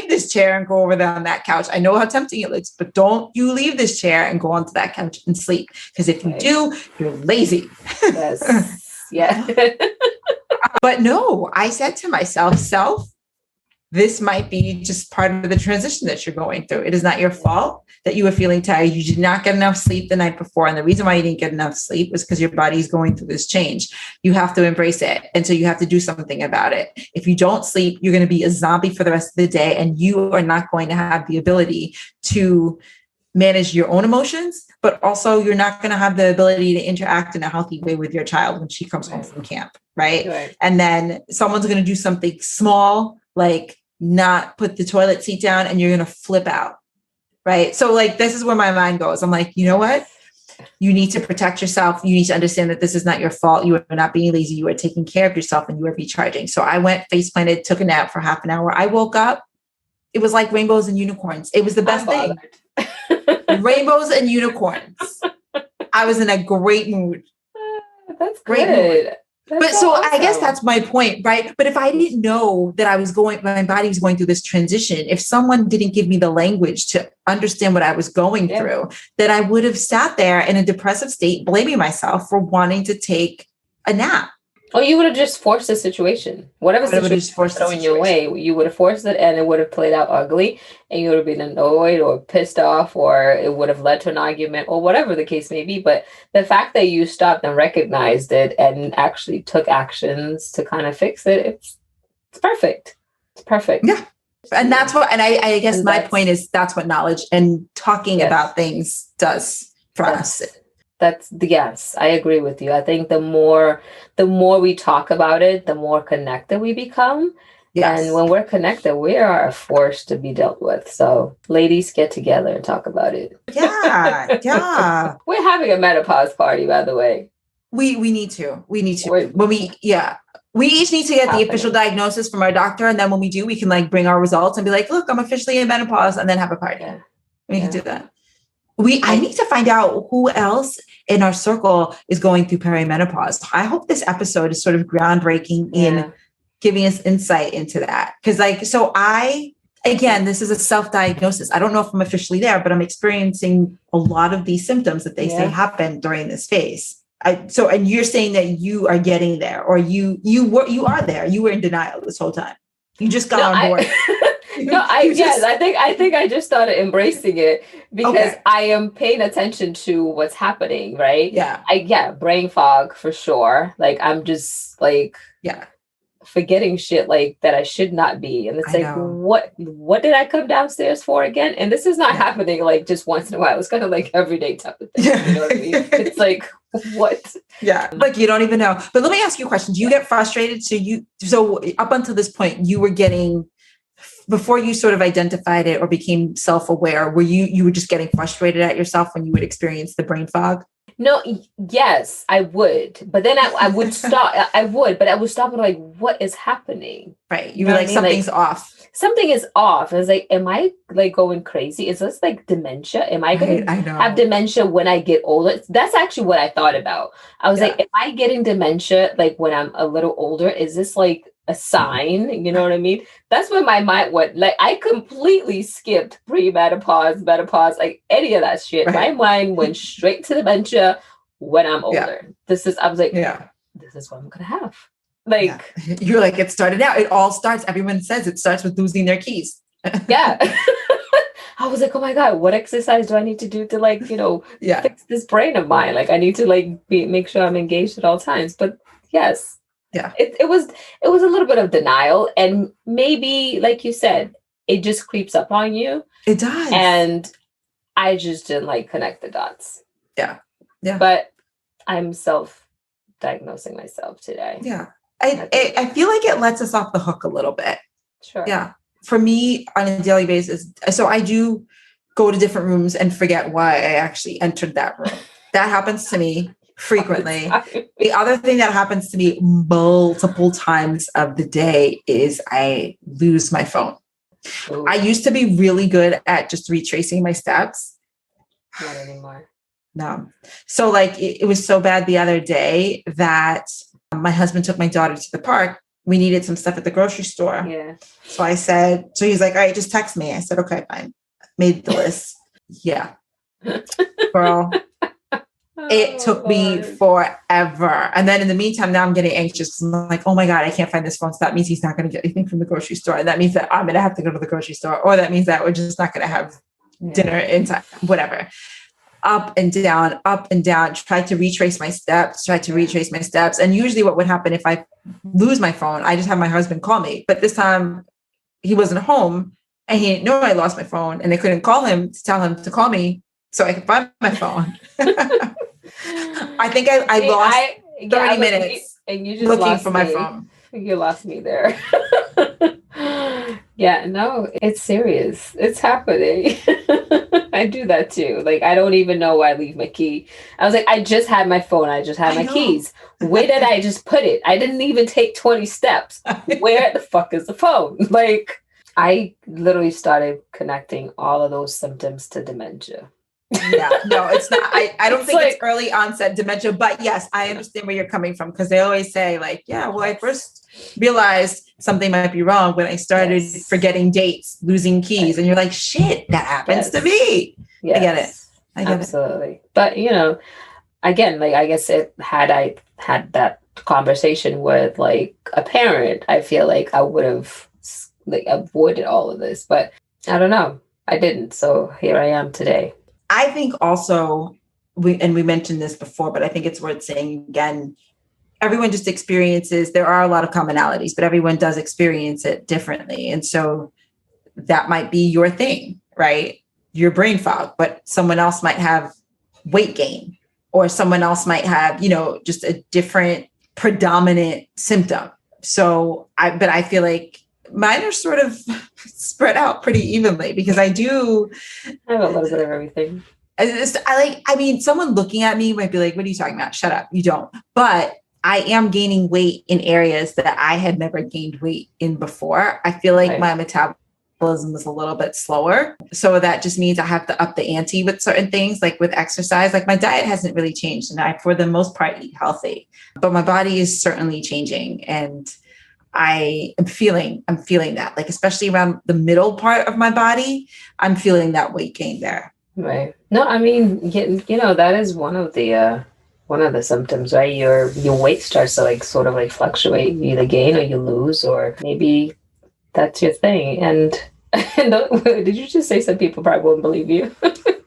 this chair and go over there on that couch. I know how tempting it looks, but don't you leave this chair and go onto that couch and sleep. Because if you do, you're lazy. Yes. Yeah. But no, I said to myself, this might be just part of the transition that you're going through. It is not your fault that you were feeling tired. You did not get enough sleep the night before. And the reason why you didn't get enough sleep was because your body is going through this change. You have to embrace it. And so you have to do something about it. If you don't sleep, you're going to be a zombie for the rest of the day. And you are not going to have the ability to manage your own emotions, but also you're not going to have the ability to interact in a healthy way with your child when she comes home from camp. Right. And then someone's going to do something small, like not put the toilet seat down, and you're going to flip out. Right. So like, this is where my mind goes. I'm like, you know what? You need to protect yourself. You need to understand that this is not your fault. You are not being lazy. You are taking care of yourself and you are recharging. So I went face planted, took a nap for half an hour. I woke up. It was like rainbows and unicorns. It was the best thing. Rainbows and unicorns. I was in a great mood. That's great. Mood. But so awesome. I guess that's my point, right? But if I didn't know that my body was going through this transition, if someone didn't give me the language to understand what I was going through, then I would have sat there in a depressive state, blaming myself for wanting to take a nap. Oh, you would have just forced the situation. Whatever situation was throwing your way, you would have forced it, and it would have played out ugly, and you would have been annoyed or pissed off, or it would have led to an argument, or whatever the case may be. But the fact that you stopped and recognized it and actually took actions to kind of fix it, it's perfect. It's perfect. Yeah. And that's what, and I guess my point is that's what knowledge and talking about things does for us. Yes, I agree with you. I think the more we talk about it, the more connected we become. Yes. And when we're connected, we are a force to be dealt with. So ladies, get together and talk about it. Yeah. We're having a menopause party, by the way. We need to. We need to. Wait. We each need to get the Happening. official diagnosis from our doctor. And then when we do, we can like bring our results and be like, look, I'm officially in menopause, and then have a party. Yeah. We can do that. I need to find out who else in our circle is going through perimenopause. I hope this episode is sort of groundbreaking in giving us insight into that. Because again, this is a self-diagnosis. I don't know if I'm officially there, but I'm experiencing a lot of these symptoms that they say happen during this phase. And you're saying that you are getting there, or you are there. You were in denial this whole time. You just got on board. I think I just started embracing it because I am paying attention to what's happening, right? Brain fog for sure. Like I'm just like forgetting shit like that I should not be. And it's what did I come downstairs for again? And this is not happening like just once in a while. It's kind of like everyday type of thing. You know what I mean? It's like what? Yeah. Like you don't even know. But let me ask you a question. Do you get frustrated? So up until this point, you were getting, before you sort of identified it or became self-aware, you were just getting frustrated at yourself when you would experience the brain fog? No, yes, I would. But then I would stop. But I would stop and like, what is happening? Right. You were like, something's off. Something is off. I was like, am I like going crazy? Is this like dementia? Am I going to have dementia when I get older? That's actually what I thought about. I was like, am I getting dementia like when I'm a little older? Is this like a sign? You know what I mean? That's when my mind went. Like I completely skipped premenopause, menopause, like any of that shit. My mind went straight to dementia when I'm older. I was like, this is what I'm gonna have. Like you're like, it started out. It all starts. Everyone says it starts with losing their keys. I was like, oh my God, what exercise do I need to do to like, fix this brain of mine? Like I need to like make sure I'm engaged at all times. But yes. Yeah. It was a little bit of denial. And maybe, like you said, it just creeps up on you. It does. And I just didn't like connect the dots. Yeah. Yeah. But I'm self-diagnosing myself today. Yeah. I feel like it lets us off the hook a little bit. Sure. Yeah. For me on a daily basis. So I do go to different rooms and forget why I actually entered that room. That happens to me frequently. The other thing that happens to me multiple times of the day is I lose my phone. Ooh. I used to be really good at just retracing my steps. Not anymore. No. So like it was so bad the other day that my husband took my daughter to the park. We needed some stuff at the grocery store. Yeah. So he's like, all right, just text me. I said, okay, fine. Made the list. Yeah. Girl. It took me forever. And then in the meantime, now I'm getting anxious. I'm like, oh my God, I can't find this phone. So that means he's not going to get anything from the grocery store. And that means that I'm going to have to go to the grocery store. Or that means that we're just not going to have dinner in time, whatever. Up and down, tried to retrace my steps. And usually what would happen if I lose my phone, I just have my husband call me. But this time he wasn't home and he didn't know I lost my phone and I couldn't call him to tell him to call me so I could find my phone. I think I lost 30 minutes and you just looking for my phone. You lost me there. Yeah, no, it's serious. It's happening. I do that too. Like, I don't even know where I leave my key. I was like, I just had my phone. I just had my keys. Where did I just put it? I didn't even take 20 steps. Where the fuck is the phone? Like, I literally started connecting all of those symptoms to dementia. Yeah, no, it's not. I don't think it's early onset dementia, but yes, I understand where you're coming from because they always say like, yeah, well, I first realized something might be wrong when I started forgetting dates, losing keys, and you're like, shit, that happens to me. Yes. I get it. Absolutely. But again, like I guess had I had that conversation with like a parent, I feel like I would have like avoided all of this, but I don't know. I didn't. So here I am today. I think also, we mentioned this before, but I think it's worth saying again, everyone just experiences, there are a lot of commonalities, but everyone does experience it differently. And so that might be your thing, right? Your brain fog, but someone else might have weight gain, or someone else might have, just a different predominant symptom. So I feel like mine are sort of spread out pretty evenly because I have a little bit of everything. I mean, someone looking at me might be like, what are you talking about? Shut up. You don't. But I am gaining weight in areas that I had never gained weight in before. I feel like my metabolism is a little bit slower. So that just means I have to up the ante with certain things, like with exercise. Like my diet hasn't really changed and I, for the most part, eat healthy, but my body is certainly changing. And I'm feeling that, like, especially around the middle part of my body, I'm feeling that weight gain there. Right. No, I mean, that is one of the symptoms, right? Your weight starts to like sort of like fluctuate. You either gain or you lose, or maybe that's your thing. And did you just say some people probably won't believe you?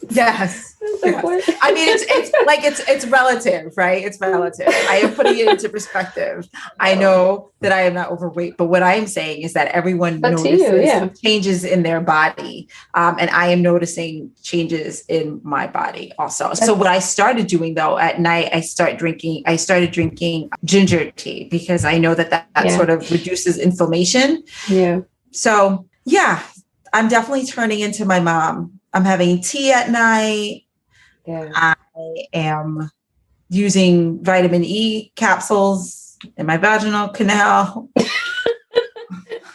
Yes. Yes. I mean, it's relative, right? It's relative. I am putting it into perspective. I know that I am not overweight, but what I am saying is that everyone notices changes in their body. And I am noticing changes in my body also. So what I started doing though, at night, I started drinking ginger tea because I know that sort of reduces inflammation. Yeah. So yeah, I'm definitely turning into my mom. I'm having tea at night. Yeah. I am using vitamin E capsules in my vaginal canal.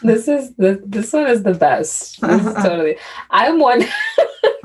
This one is the best. This is totally. I'm one.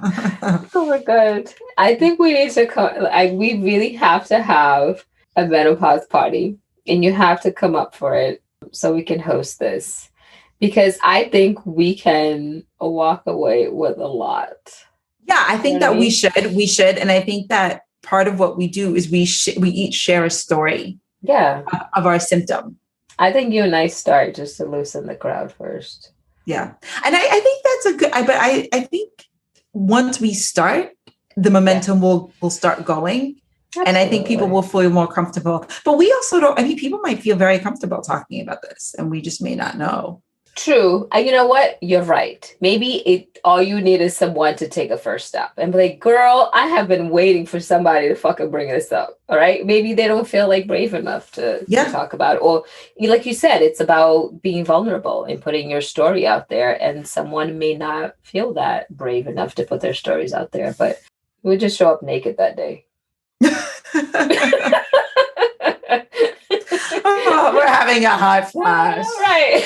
Oh my God. I think we need to we really have to have a menopause party, and you have to come up for it so we can host this, because I think we can walk away with a lot. Yeah, I think that we should. And I think that part of what we do is we each share a story of our symptom. I think you and I start just to loosen the crowd first. Yeah. And I think that's a good, but I think once we start, the momentum will start going. Absolutely. And I think people will feel more comfortable. But we also people might feel very comfortable talking about this and we just may not know. True. And you know what? You're right. Maybe all you need is someone to take a first step and be like, girl, I have been waiting for somebody to fucking bring this up. All right. Maybe they don't feel like brave enough to talk about it. Or like you said, it's about being vulnerable and putting your story out there. And someone may not feel that brave enough to put their stories out there, but we'll just show up naked that day. Oh, we're having a hot flash. Right.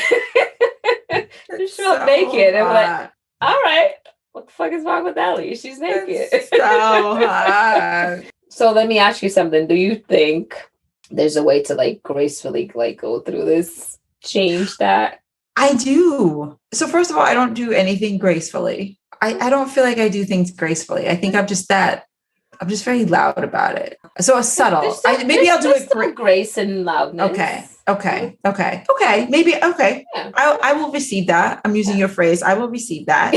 Just show up naked. I'm like, all right, what the fuck is wrong with Ellie? She's naked. It's so hot. So let me ask you something. Do you think there's a way to like gracefully like go through this, change that? I do. So first of all, I don't do anything gracefully. I don't feel like I do things gracefully. I think I'm just very loud about it. So it's subtle. Maybe I'll do it. Grace and loudness. Okay. Maybe. Okay. Yeah. I will receive that. I'm using your phrase. I will receive that.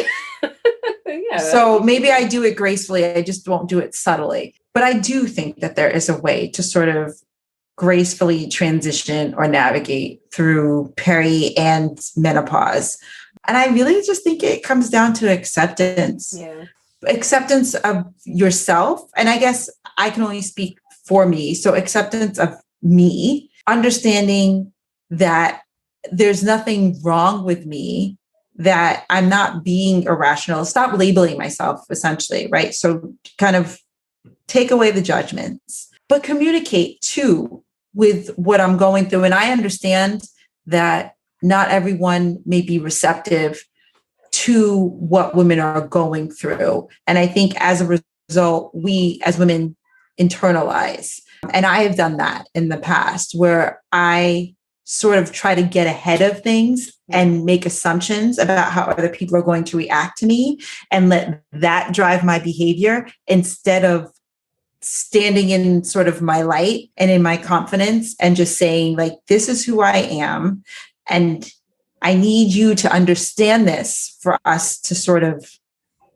So maybe I do it gracefully. I just won't do it subtly. But I do think that there is a way to sort of gracefully transition or navigate through peri and menopause. And I really just think it comes down to acceptance. Yeah. Acceptance of yourself. And I guess I can only speak for me. So acceptance of me, understanding that there's nothing wrong with me, that I'm not being irrational, stop labeling myself essentially, right? So kind of take away the judgments, but communicate too with what I'm going through. And I understand that not everyone may be receptive to what women are going through. And I think as a result, we as women internalize. And I have done that in the past where I sort of try to get ahead of things and make assumptions about how other people are going to react to me and let that drive my behavior instead of standing in sort of my light and in my confidence and just saying like, this is who I am. And I need you to understand this for us to sort of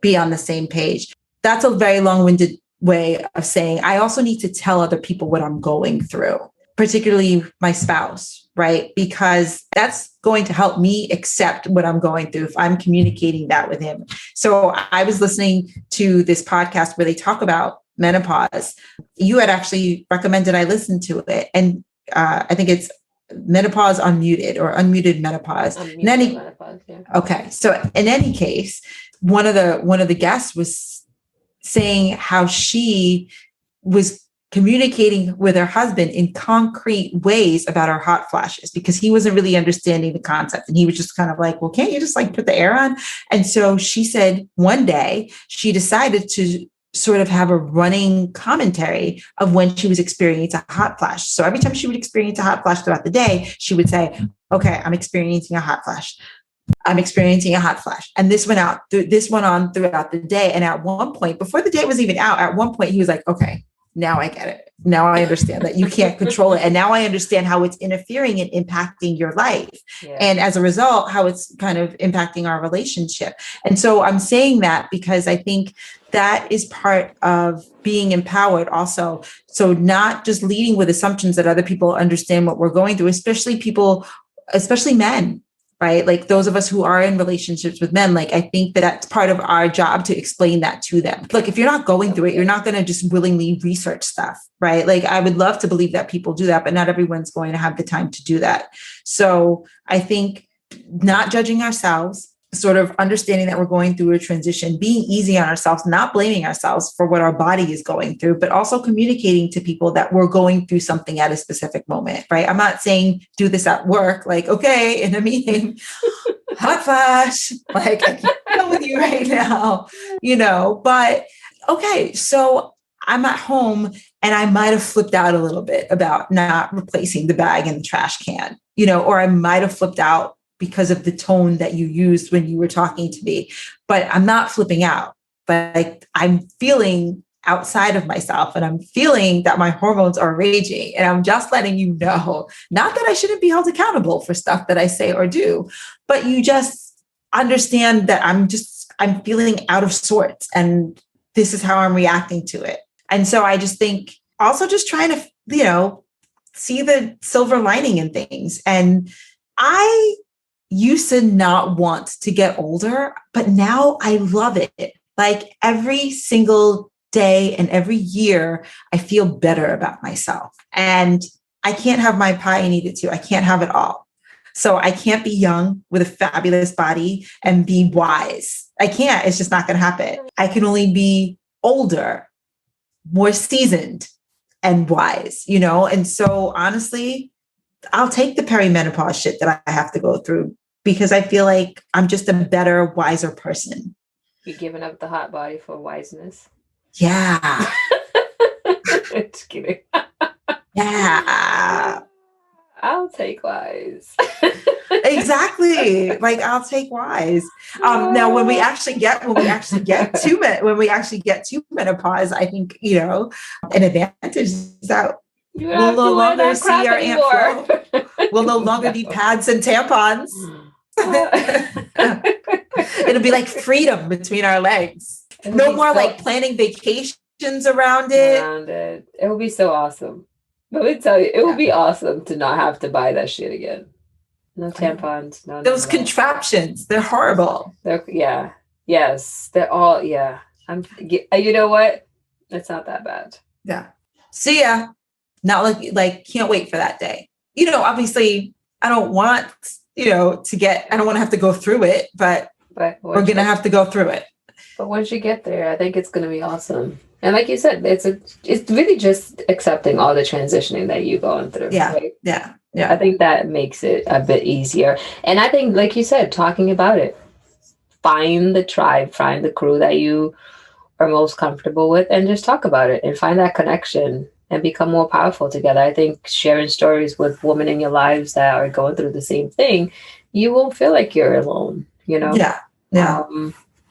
be on the same page. That's a very long-winded way of saying I also need to tell other people what I'm going through, particularly my spouse, right? Because that's going to help me accept what I'm going through if I'm communicating that with him. So I was listening to this podcast where they talk about menopause. You had actually recommended I listen to it. And I think it's Menopause Unmuted or Unmuted Menopause. Menopause, yeah. Okay. So in any case, one of the guests was saying how she was communicating with her husband in concrete ways about her hot flashes because he wasn't really understanding the concept. And he was just kind of like, well, can't you just like put the air on? And so she said one day she decided to sort of have a running commentary of when she was experiencing a hot flash. So every time she would experience a hot flash throughout the day, she would say, okay, I'm experiencing a hot flash. I'm experiencing a hot flash. And this went on throughout the day. And at one point, before the day was even out, at one point he was like, okay, now I get it. Now I understand that you can't control it. And now I understand how it's interfering and impacting your life. Yeah. And as a result, how it's kind of impacting our relationship. And so I'm saying that because I think that is part of being empowered also. So not just leading with assumptions that other people understand what we're going through, especially men. Right? Like those of us who are in relationships with men, like I think that that's part of our job to explain that to them. Look, if you're not going through it, you're not going to just willingly research stuff, right? Like I would love to believe that people do that, but not everyone's going to have the time to do that. So I think not judging ourselves, sort of understanding that we're going through a transition, being easy on ourselves, not blaming ourselves for what our body is going through, but also communicating to people that we're going through something at a specific moment, right? I'm not saying do this at work, like, okay, in a meeting, hot flash, like I can't deal with you right now, but okay, so I'm at home and I might have flipped out a little bit about not replacing the bag in the trash can, or I might have flipped out because of the tone that you used when you were talking to me, but I'm not flipping out. Like I'm feeling outside of myself and I'm feeling that my hormones are raging and I'm just letting you know, not that I shouldn't be held accountable for stuff that I say or do, but you just understand that I'm feeling out of sorts and this is how I'm reacting to it. And so I just think also just trying to, see the silver lining in things. And I used to not want to get older, but now I love it. Like every single day and every year, I feel better about myself. And I can't have my pie and eat it too. I can't have it all. So I can't be young with a fabulous body and be wise. I can't. It's just not going to happen. I can only be older, more seasoned and wise, And so honestly, I'll take the perimenopause shit that I have to go through because I feel like I'm just a better, wiser person. You're giving up the hot body for wiseness. Yeah. Just kidding. Yeah. I'll take wise. Exactly. Like I'll take wise. Now when we actually get to menopause, I think, an advantage is that we'll no longer see our Aunt Flo. We'll no longer need pads and tampons. It'll be like freedom between our legs. No more like planning vacations around it. It will be so awesome. Let me tell you, it will be awesome to not have to buy that shit again. No tampons. No. Those contraptions, they're horrible. Yes. They're all, yeah. You know what? It's not that bad. Yeah. See ya. Not like can't wait for that day. Obviously I don't want, I don't want to have to go through it, but we're going to have to go through it. But once you get there, I think it's going to be awesome. And like you said, it's really just accepting all the transitioning that you're going through. Yeah. Right? Yeah. I think that makes it a bit easier. And I think, like you said, talking about it, find the tribe, find the crew that you are most comfortable with and just talk about it and find that connection and become more powerful together. I think sharing stories with women in your lives that are going through the same thing, you won't feel like you're alone, Yeah. Yeah.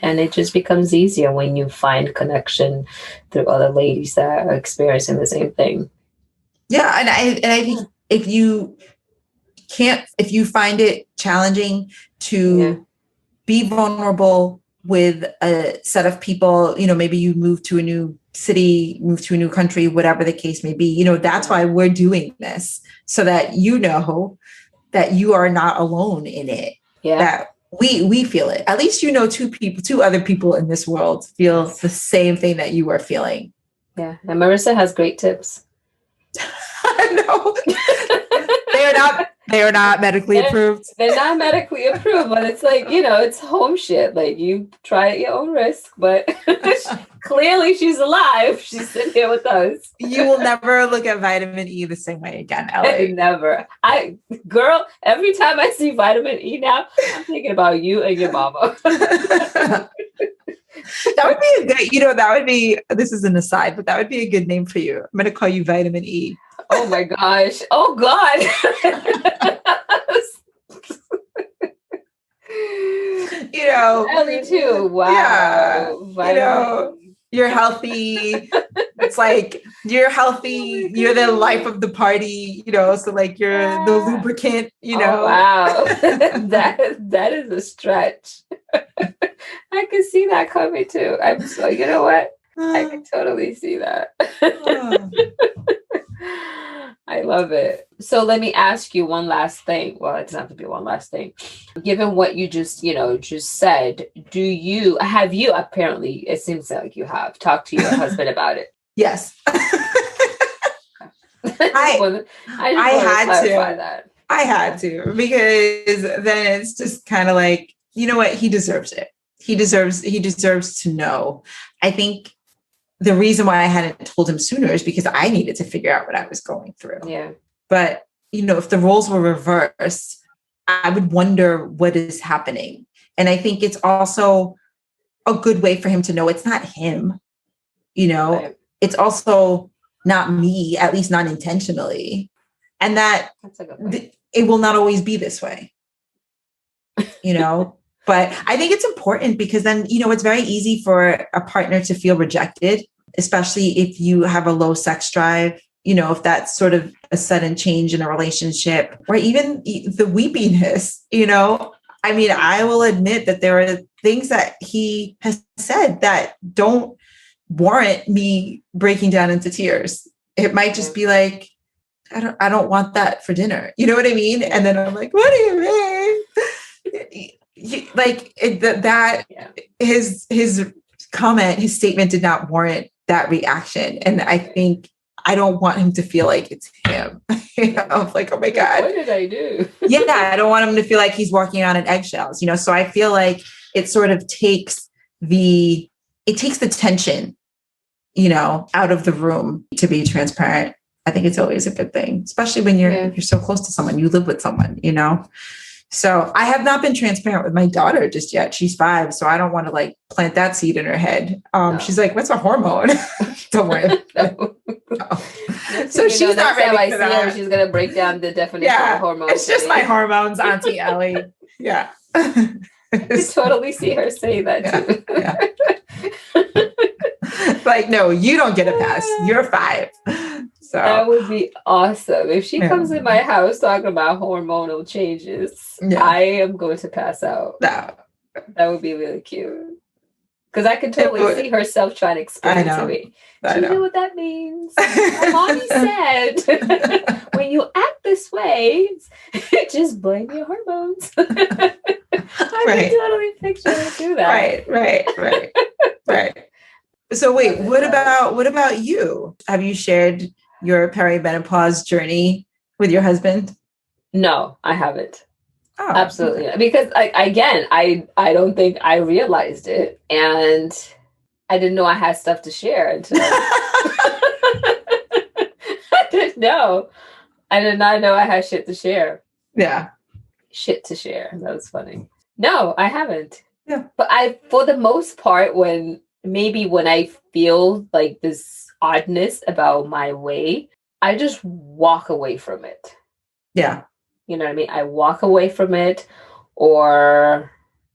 And it just becomes easier when you find connection through other ladies that are experiencing the same thing. Yeah. And I think if you find it challenging to be vulnerable with a set of people, maybe you move to a new city, move to a new country, whatever the case may be, that's why we're doing this so that, that you are not alone in it. Yeah. That we feel it. At least, two other people in this world feel the same thing that you are feeling. Yeah. And Marisa has great tips. I know. They are not medically approved. They're not medically approved, but it's like, it's home shit. Like you try at your own risk, but clearly she's alive. She's sitting here with us. You will never look at vitamin E the same way again, Ellie. Never. Girl, every time I see vitamin E now, I'm thinking about you and your mama. That would be a good, this is an aside, but that would be a good name for you. I'm going to call you Vitamin E. Oh my gosh. Oh God. Ellie too. Wow. Yeah, you're healthy. It's like you're healthy. You're the life of the party, so like you're the lubricant, Oh, wow. that is a stretch. I can see that coming too. You know what? I can totally see that. I love it. So let me ask you one last thing. Well, it doesn't have to be one last thing. Given what you just said, have you apparently, it seems like you have talked to your husband about it? Yes. I had to, because then it's just kind of like, you know what? He deserves it. He deserves to know. I think the reason why I hadn't told him sooner is because I needed to figure out what I was going through. Yeah. But, if the roles were reversed, I would wonder what is happening. And I think it's also a good way for him to know it's not him, Right. It's also not me, at least not intentionally. And that it will not always be this way, But I think it's important because then, it's very easy for a partner to feel rejected, especially if you have a low sex drive, if that's sort of a sudden change in a relationship, or even the weepiness, I mean, I will admit that there are things that he has said that don't warrant me breaking down into tears. It might just be like, I don't want that for dinner. You know what I mean? And then I'm like, what do you mean? His comment, his statement did not warrant that reaction. And I think I don't want him to feel like it's him. I'm like, oh my God. What did I do? Yeah, I don't want him to feel like he's walking on eggshells, so I feel like it sort of takes the tension, out of the room to be transparent. I think it's always a good thing, especially when you're so close to someone, you live with someone, So I have not been transparent with my daughter just yet. She's 5, so I don't want to plant that seed in her head. No. She's like, "What's a hormone?" Don't worry. No. So she's not ready for that. She's gonna break down the definition of hormones. It's just my hormones, Auntie Ellie. Yeah. I totally see her say that too. Like, no, you don't get a pass. You're 5. So that would be awesome. If she comes in my house talking about hormonal changes, I am going to pass out. No. That would be really cute. Because I could totally see herself trying to explain to me. Do you know what that means? My mommy said, when you act this way, just blame your hormones. I can totally picture her do that. Right. So wait, what about you? Have you shared your perimenopause journey with your husband? No, I haven't. Oh, absolutely. Okay. Because I don't think I realized it, and I didn't know I had stuff to share until I didn't know. I did not know I had shit to share. Yeah. Shit to share. That was funny. No, I haven't. Yeah. But for the most part, when I feel like this oddness about my way, I just walk away from it. Yeah. You know what I mean? I walk away from it, or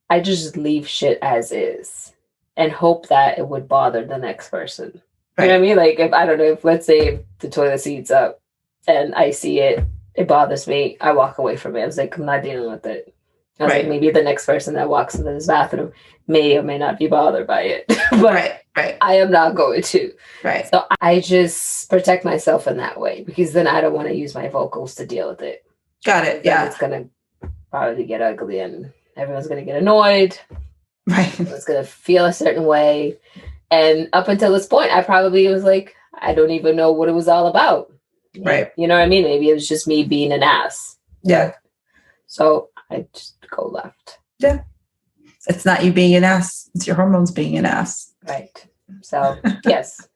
I just leave shit as is and hope that it would bother the next person. Right. You know what I mean? Like, if let's say the toilet seat's up and I see it bothers me, I walk away from it. I was like, I'm not dealing with it. I was like, maybe the next person that walks into this bathroom may or may not be bothered by it. But I am not going to. Right. So I just protect myself in that way, because then I don't want to use my vocals to deal with it. Got it. Yeah. It's going to probably get ugly and everyone's going to get annoyed. Right. Everyone's going to feel a certain way. And up until this point, I probably was like, I don't even know what it was all about. Right. You know what I mean? Maybe it was just me being an ass. Yeah. So I just go left. Yeah. It's not you being an ass. It's your hormones being an ass. Right. So, yes.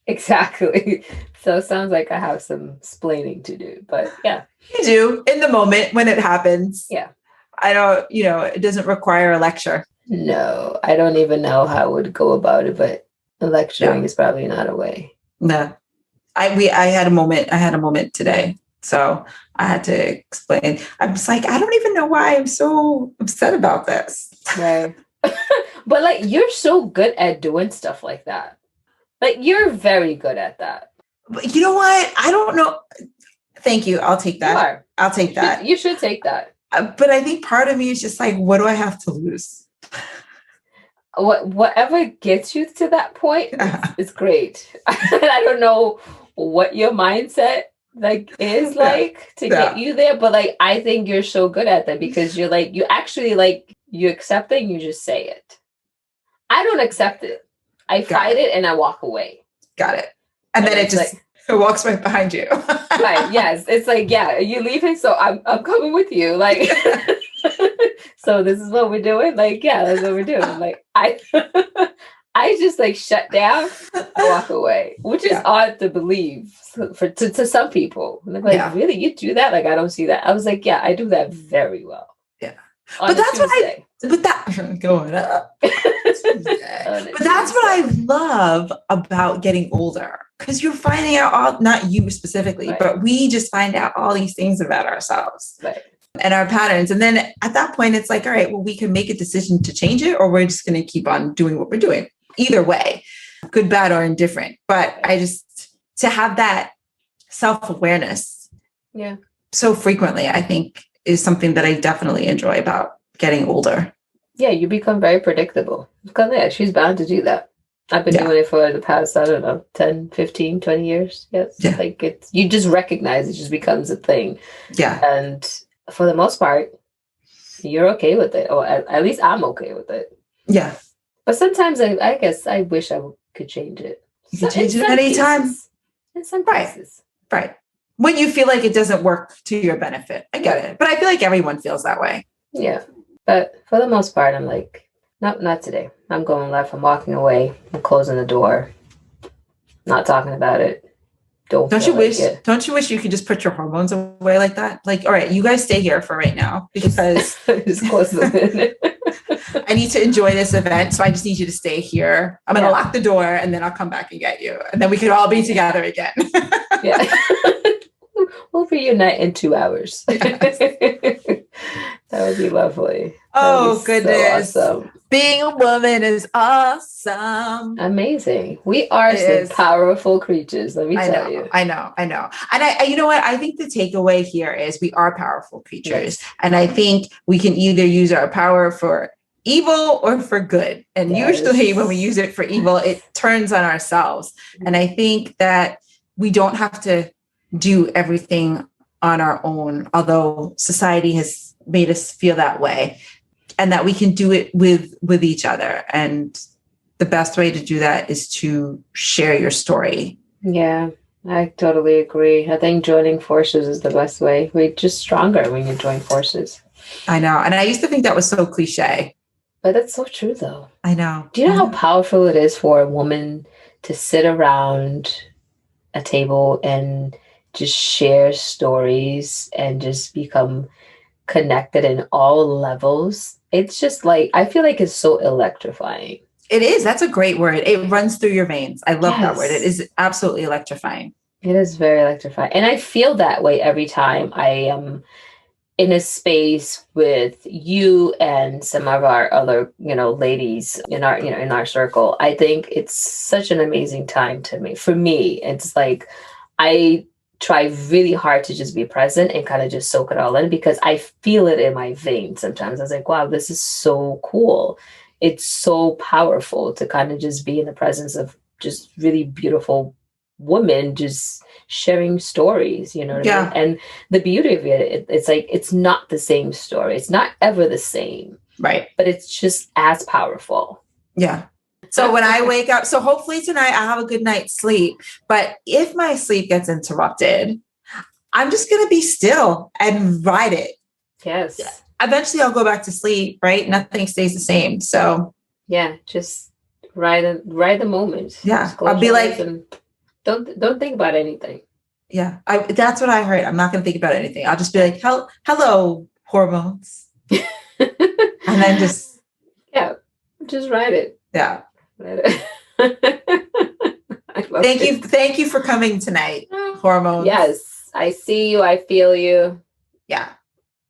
Exactly. So it sounds like I have some explaining to do, but yeah. You do in the moment when it happens. Yeah. I don't, it doesn't require a lecture. No, I don't even know how I would go about it, but lecturing is probably not a way. No. I had a moment today. So I had to explain. I was like, I don't even know why I'm so upset about this. Right. But like, you're so good at doing stuff like that. Like, you're very good at that. But you know what? I don't know. Thank you. I'll take that. You are. I'll take that. You should take that. But I think part of me is just like, what do I have to lose? Whatever gets you to that point is great. I don't know what your mindset is to get you there, but like, I think you're so good at that because you're like, you actually like, you accept it and you just say it. I don't accept it. I fight it and I walk away. Got it. And then it just it walks right behind you. Right. Yes. It's like, yeah, you leaving, so I'm coming with you. Like, so this is what we're doing. Like, yeah, that's what we're doing. Like, I just like shut down. I walk away, which is odd to believe to some people. And they're like, really, you do that? Like, I don't see that. I was like, yeah, I do that very well. Yeah, but that's Tuesday. Going up. But that's what I love about getting older, because you're finding out not you specifically, but we just find out all these things about ourselves and our patterns. And then at that point, it's like, all right, well, we can make a decision to change it, or we're just going to keep on doing what we're doing. Either way, good, bad, or indifferent. But to have that self-awareness so frequently, I think is something that I definitely enjoy about getting older. Yeah, you become very predictable. Because she's bound to do that. I've been doing it for the past, 10, 15, 20 years. Yes. Yeah. Like you just recognize it just becomes a thing. Yeah. And for the most part, you're okay with it. Or at least I'm okay with it. Yeah. But sometimes I guess I wish I could change it. You can change it anytime. In some cases. Right. When you feel like it doesn't work to your benefit. I get it. But I feel like everyone feels that way. Yeah. But for the most part, I'm like, nope, not today. I'm going left. I'm walking away. I'm closing the door. Not talking about it. Don't you wish you could just put your hormones away like that? Like, all right, you guys stay here for right now because just close the window. I need to enjoy this event, so I just need you to stay here. I'm gonna lock the door and then I'll come back and get you, and then we can all be together again. Yeah. We'll reunite in 2 hours. That would be lovely. Oh, goodness. So awesome. Being a woman is awesome. Amazing. We are some powerful creatures, let me tell you. I know. And I you know what? I think the takeaway here is we are powerful creatures. Yes. And I think we can either use our power for evil or for good. And usually when we use it for evil, it turns on ourselves. And I think that we don't have to do everything on our own, although society has made us feel that way, and that we can do it with each other. And the best way to do that is to share your story. Yeah, I totally agree. I think joining forces is the best way. We're just stronger when you join forces. I know. And I used to think that was so cliche. But that's so true, though. I know. Do you know how powerful it is for a woman to sit around a table and just share stories and just become connected in all levels? It's just like, I feel like it's so electrifying. It is. That's a great word. It runs through your veins. I love that word. It is absolutely electrifying. It is very electrifying. And I feel that way every time I am in a space with you and some of our other, ladies in our circle. I think it's such an amazing time for me. It's like, I try really hard to just be present and kind of just soak it all in, because I feel it in my veins sometimes. I was like, wow, this is so cool. It's so powerful to kind of just be in the presence of just really beautiful women just sharing stories, you know what I mean? And the beauty of it's like, it's not the same story. It's not ever the same. Right. But it's just as powerful. Yeah. So when I wake up, so hopefully tonight I have a good night's sleep, but if my sleep gets interrupted, I'm just going to be still and ride it. Yes. Eventually I'll go back to sleep, right? Nothing stays the same. So yeah, just ride the moment. Yeah. I'll be like, and don't think about anything. Yeah. That's what I heard. I'm not going to think about anything. I'll just be like, hello, hormones. And then just ride it. Yeah. Ride it. Thank you for coming tonight, hormones. Yes, I see you. I feel you. Yeah.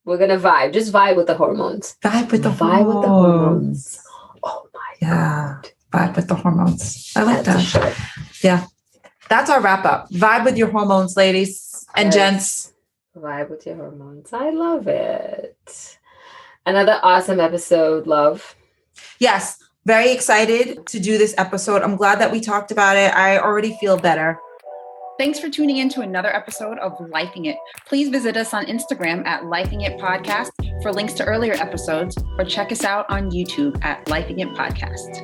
We're going to vibe. Just vibe with the hormones. Vibe with the hormones. Oh my God. Vibe with the hormones. I like that. Yeah. That's our wrap up. Vibe with your hormones, ladies and gents. Vibe with your hormones. I love it. Another awesome episode, love. Yes. Very excited to do this episode. I'm glad that we talked about it. I already feel better. Thanks for tuning in to another episode of Lifingit. Please visit us on Instagram at Lifingit Podcast for links to earlier episodes, or check us out on YouTube at Lifingit Podcast.